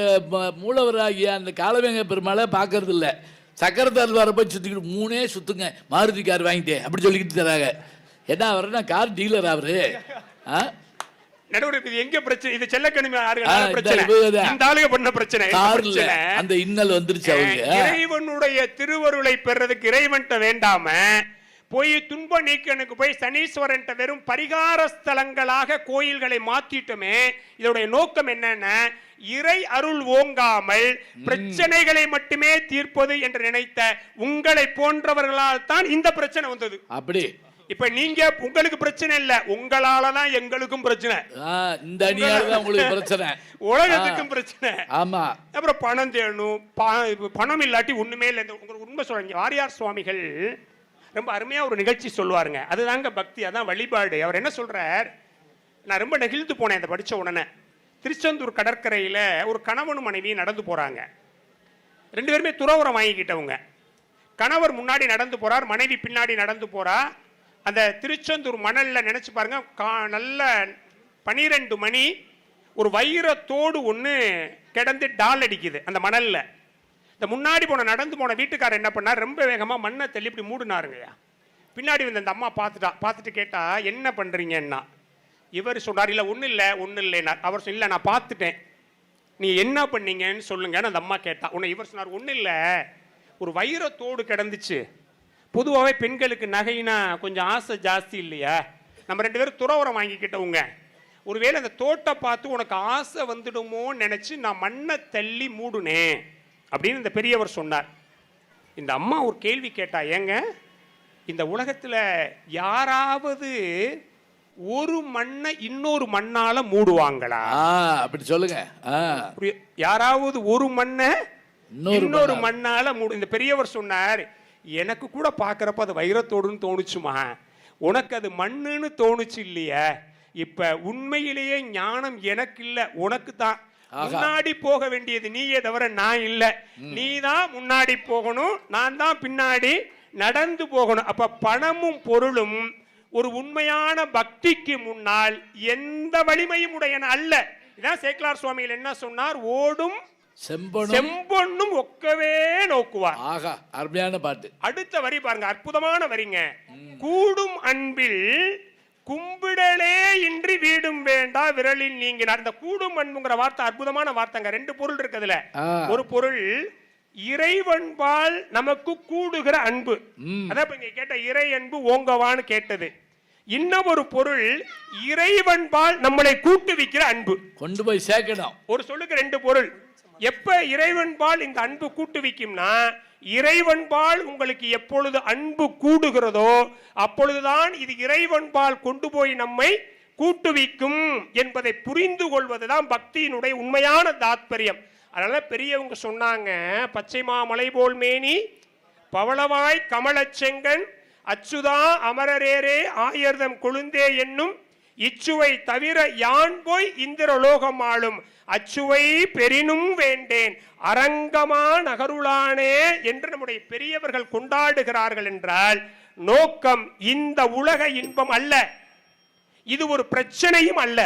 மூலவராகிய அந்த காலவேங்க பெருமாளை பார்க்கறது இல்லை. சக்கரத்தால் வர போய் சுற்றிக்கிட்டு 3 சுத்துங்க மாருதி கார் வாங்கிட்டேன் அப்படி சொல்லிக்கிட்டு தராங்க. ஏன்னா அவர் கார் டீலர் அவரு. நடுவர் இது எங்க பிரச்சனை? இது செல்லக்கணிமை பிரச்சனை, இந்த இந்த ஆளுக பண்ண பிரச்சனை. அந்த இன்னல் வந்துருச்சு அவங்க. இறைவனுடைய திருவருளை பெறதுக்கு இறைவன்ட்ட வேண்டாம போய் துன்ப நீக்கனுக்கு போய் சனீஸ்வரன் வெறும் பரிகார ஸ்தலங்களாக கோயில்களை மாத்திட்டோமே. இதோடைய நோக்கம் என்னன்னா இறை அருள் ஓங்காமல் பிரச்சனைகளை மட்டுமே தீர்ப்பது என்று நினைத்த உங்களை போன்றவர்களால் தான் இந்த பிரச்சனை வந்தது. அப்படி இப்ப நீங்க உங்களுக்கு பிரச்சனை இல்ல, உங்களாலதான் எங்களுக்கும் பிரச்சனை. இந்த அணியால தான் உங்களுக்கு பிரச்சனை, உலகத்துக்கும் பிரச்சனை. ஆமா. அப்புறம் பணம் தேடணும், பணம் இல்லாட்டி ஒண்ணுமே இல்லை. உங்களுக்கு உண்மை சொல்றீங்க. வாரியார் சுவாமிகள் ரொம்ப அருமையா ஒரு நிகழ்ச்சி சொல்லுவாருங்க. அதுதாங்க பக்தி, அதான் வழிபாடு. அவர் என்ன சொல்றார், நான் ரொம்ப நெகிழ்ந்து போனேன் இதை படிச்ச உடனே. திருச்செந்தூர் கடற்கரையில ஒரு கணவனும் மனைவியும் நடந்து போறாங்க. 2 பேருமே துறவரம் வாங்கிக்கிட்டவங்க. கணவர் முன்னாடி நடந்து போறார், மனைவி பின்னாடி நடந்து போறா. அந்த திருச்செந்தூர் மணல்ல நினைச்சு பாருங்க, நல்ல 12 மணி ஒரு வைரத்தோடு ஒன்று கிடந்து டால் அடிக்குது அந்த மணல்ல. இந்த முன்னாடி நடந்து போன வீட்டுக்காரர் என்ன பண்ணார், ரொம்ப வேகமா மண்ணை தள்ளி இப்படி மூடினாருங்கய்யா. பின்னாடி வந்து அந்த அம்மா பார்த்துட்டு கேட்டா என்ன பண்றீங்கன்னா, இவர் சொன்னார் இல்லை ஒன்றும் இல்லைன்னார். அவர் சொல்ல நான் பார்த்துட்டேன், நீ என்ன பண்ணீங்கன்னு சொல்லுங்கன்னு அந்த அம்மா கேட்டா. உன்னை இவர் சொன்னார் ஒன்றும் இல்லை, ஒரு வைரத்தோடு கிடந்துச்சு. பொதுவாகவே பெண்களுக்கு நகைனா கொஞ்சம் ஆசை ஜாஸ்தி இல்லையா? நம்ம 2 பேரும் துறவரம் வாங்கிக்கிட்டவங்க. ஒருவேளை அந்த தோட்டை பார்த்து உனக்கு ஆசை வந்துடுமோன்னு நினைச்சு நான் மண்ணை தள்ளி மூடுனேன் அப்படின்னு இந்த பெரியவர் சொன்னார். இந்த அம்மா ஒரு கேள்வி கேட்டா, ஏங்க இந்த உலகத்துல யாராவது ஒரு மண்ணை இன்னொரு மண்ணால மூடுவாங்களா? அப்படி சொல்லுங்க. யாராவது ஒரு மண்ணை இன்னொரு மண்ணால மூடு. இந்த பெரியவர் சொன்னார், எனக்கு கூட பார்க்கறப்ப அது வைரத்தோடுன்னு தோணுச்சுமா, உனக்கு அது மண்ணுன்னு தோணுச்சு இல்லையா? இப்ப உண்மையிலேயே ஞானம் எனக்கு இல்ல, உனக்கு தான். முன்னாடி போக வேண்டியது நீயே தவிர நான் இல்ல. நீ தான் முன்னாடி போகணும், நான் தான் பின்னாடி நடந்து போகணும். அப்ப பணமும் பொருளும் ஒரு உண்மையான பக்திக்கு முன்னால் எந்த வலிமையும் உடையன அல்ல. இதான் சேக்கிழார் சுவாமிகள் என்ன சொன்னார், ஓடும் செம்பொன்னும் ஒக்கவே நோக்குவார். ஆகா, அருமையான பாட்டு. அடுத்த வரி பாருங்க, அற்புதமான வரிங்க. கூடும் அன்பில் கும்பிடலே இன்றி வீடும் வேண்டா விரலில் நீங்கினார். இந்த கூடும் அன்புங்கிற வார்த்தை அற்புதமான வார்த்தைங்க. 2 பொருள் இருக்குதுல. ஒரு பொருள் இறைவன்பால் நமக்கு கூடுகிற அன்பு, அதான் இங்க கேட்ட இறை அன்பு ஓங்கவான்னு கேட்டது. இன்னொரு பொருள் இறைவன்பால் நம்மளை கூட்டுவிக்கிற அன்பு, கொண்டு போய் சேர்க்கணும். ஒரு சொல்லுக்கு 2 பொருள். எப்ப இறைவன்பால் இந்த அன்பு கூட்டுவிக்கும்னா, இறைவன்பால் உங்களுக்கு எப்பொழுது அன்பு கூடுகிறதோ அப்பொழுதுதான் இது இறைவன்பால் கொண்டு போய் நம்மை கூட்டுவிக்கும் என்பதை புரிந்து கொள்வதுதான் பக்தியினுடைய உண்மையான தாத்பரியம். அதனால பெரியவங்க சொன்னாங்க, பச்சை மாமலை போல் மேனி பவளவாய் கமலச்செங்கன் அச்சுதா அமரரேரே ஆயர்தம் கொழுந்தே என்னும் இச்சுவை தவிர யான் போய் இந்திரலோகம் ஆளும் அச்சுவை பெரினும் வேண்டேன் அரங்கமா நகருளானே என்று நம்முடைய பெரியவர்கள் கொண்டாடுகிறார்கள் என்றால் நோக்கம் இந்த உலக இன்பம் அல்ல, இது ஒரு பிரச்சனையும் அல்ல.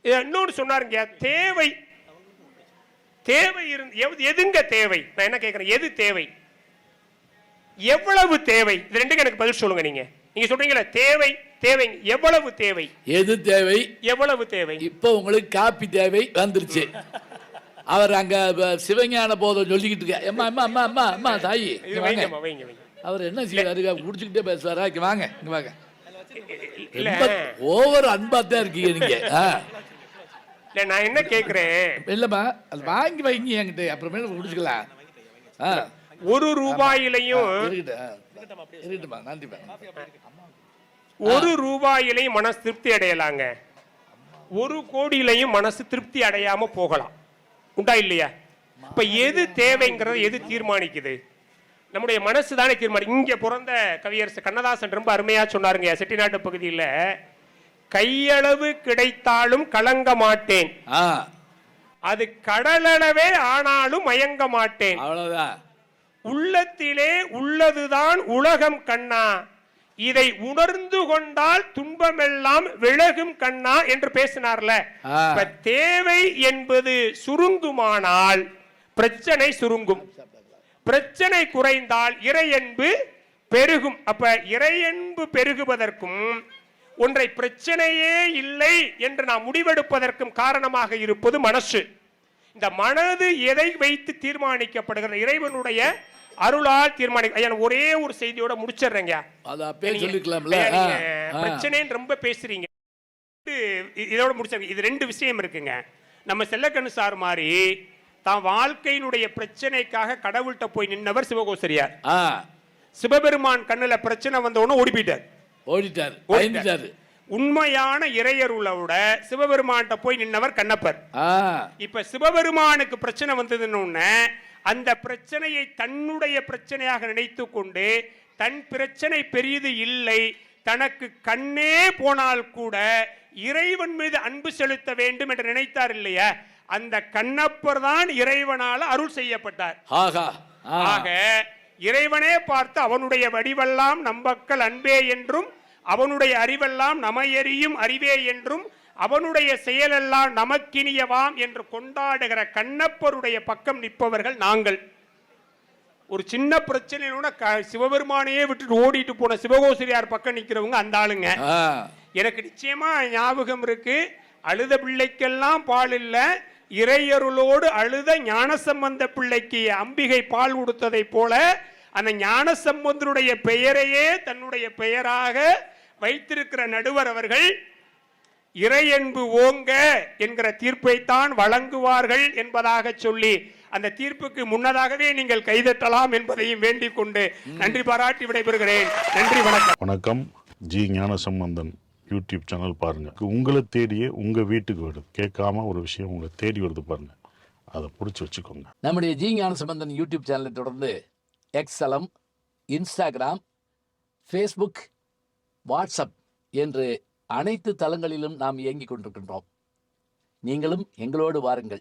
இன்னொன்று சொன்னாருங்க, தேவை எதுங்க தேவை? நான் என்ன கேட்கிறேன், எது தேவை, எவ்வளவு தேவை? இது 2க்கு எனக்கு பதில் சொல்லுங்க. நீங்க சொல்றீங்களா தேவை தேவை, எவ்வளவு தேவை? எது தேவை, எவ்வளவு தேவை? இப்ப உங்களுக்கு காப்பி தேவை வந்துருச்சு. அவர் அங்க சிவஞான போதும் சொல்லிக்கிட்டு இருக்க, அம்மா அம்மா அம்மா அம்மா அம்மா தாயி அவர் என்ன செய்வாரு, குடிச்சுக்கிட்டே பேசுவாரா? இங்க வாங்க, இங்க வாங்க. ஓவர் அன்பாத்தான் இருக்கீங்க நீங்க. நான் என்ன கேக்குறேன், இல்லம்மா அது வாங்கி வைங்க என்கிட்ட, அப்புறமேல குடிச்சுக்கலாம். 1 ரூபாயிலையும் இருக்கட்டுமா, நன்றிப்பா. 1 ரூபாயிலையும் மனசு திருப்தி அடையலாங்க, 1 கோடியிலையும் மனசு திருப்தி அடையாம போகலாம். உண்டா இல்லையா? இப்ப எது தேவைங்கிறத எது தீர்மானிக்குது? நம்முடைய மனசு தானே தீர்மானிக்கும். இங்க பிறந்த கவியரசு கண்ணதாசன் ரொம்ப அருமையா சொன்னாருங்க, செட்டிநாட்டு பகுதியில் கையளவு கிடைத்தாலும் கலங்க மாட்டேன், ஆ அது கடலளவே ஆனாலும் மயங்க மாட்டேன், அவ்வளவுதான். உள்ளத்திலே உள்ளதுதான் உலகம் கண்ணா, இதை உணர்ந்து கொண்டால் துன்பமெல்லாம் விலகும் கண்ணா என்று பேசினார்ல. ஆ. இப்ப தேவை என்பது சுருங்குமானால் பிரச்சனை சுருங்கும், பிரச்சனை குறைந்தால் இறையன்பு பெருகும். அப்ப இறையன்பு பெருகுவதற்கும் ஒன்றை பிரச்சனையே இல்லை என்று நாம் முடிவெடுப்பதற்கும் காரணமாக இருப்பது மனசு. இந்த மனது எதை வைத்து தீர்மானிக்கப்படுகிற? இறைவனுடைய அருளால் தீர்மானிக்க. ஒரே ஒரு செய்தியோட முடிச்சிடுறேங்க. அது அப்பே சொல்லிக்கலாம்ல. பிரச்சனைன்னு ரொம்ப பேசுறீங்க, இதோட முடிச்சிருங்க. இது ரெண்டு விஷயம் இருக்குங்க. நம்ம செல்லக்கண்ணு சார் மாதிரி தான் வாழ்க்கையினுடைய பிரச்சனைக்காக கடவுள்கிட்ட போய் நின்னவர் சிவகோசரியார். சிவபெருமான் கண்ணுல பிரச்சனை வந்தவொன்னு ஓடிட்டார். உண்மையான இறையருளோட சிவபெருமான்கிட்ட போய் நின்னவர் கண்ணப்பர். இப்ப சிவபெருமானுக்கு பிரச்சனை வந்ததுன்னு அந்த பிரச்சனையை தன்னுடைய பிரச்சனையாக நினைத்து கொண்டு தன் பிரச்சனை பெரியது இல்லை, தனக்கு கண்ணே போனால் கூட இறைவன் மீது அன்பு செலுத்த வேண்டும் என்று நினைத்தார் இல்லையா? அந்த கண்ணப்பர் தான் இறைவனால அருள் செய்யப்பட்டார். ஆக இறைவனே பார்த்து அவனுடைய வடிவெல்லாம் நம்பக்கல் அன்பே என்றும், அவனுடைய அறிவெல்லாம் நமையறியும் அறிவே என்றும், அவனுடைய செயலெல்லாம் நமக்கினியவாம் என்று கொண்டாடுகிற கண்ணப்பருடைய பக்கம் நிற்பவர்கள் நாங்கள். ஒரு சின்ன பிரச்சனையோட சிவபெருமானையே விட்டுட்டு ஓடிட்டு போன சிவகோசரியார் பக்கம் நிற்கிறவங்க அந்த ஆளுங்க. எனக்கு நிச்சயமா ஞாபகம் இருக்கு, அழுத பிள்ளைக்கெல்லாம் பால் இல்ல, இறையருளோடு அழுத ஞானசம்பந்த பிள்ளைக்கு அம்பிகை பால் கொடுத்ததை போல அந்த ஞானசம்பந்தனுடைய பெயரையே தன்னுடைய பெயராக வைத்திருக்கிற நடுவர் அவர்கள் இறையன்பு ஓங்க என்கிற தீர்ப்பைத்தான் வழங்குவார்கள் என்பதாக சொல்லி அந்த தீர்ப்புக்கு முன்னதாகவே நீங்கள் கைதட்டலாம் என்பதையும் வேண்டிக் கொண்டு நன்றி பாராட்டி விடைபெறுகிறேன். நன்றி, வணக்கம். வணக்கம். ஜி ஞானசம்பந்தன் யூடியூப் சேனல் பாருங்க. உங்களை தேடியே உங்க வீட்டுக்கு வருது. கேட்காம ஒரு விஷயம் உங்களை தேடி வருது பாருங்க, அதை பிடிச்சி வச்சுக்கோங்க. நம்முடைய ஜி ஞானசம்பந்தன் யூடியூப் சேனலை தொடர்ந்து எக்ஸலம், இன்ஸ்டாகிராம், ஃபேஸ்புக், வாட்ஸ்அப் என்று அனைத்து தளங்களிலும் நாம் இயங்கிக் கொண்டிருக்கின்றோம். நீங்களும் எங்களோடு வாருங்கள்.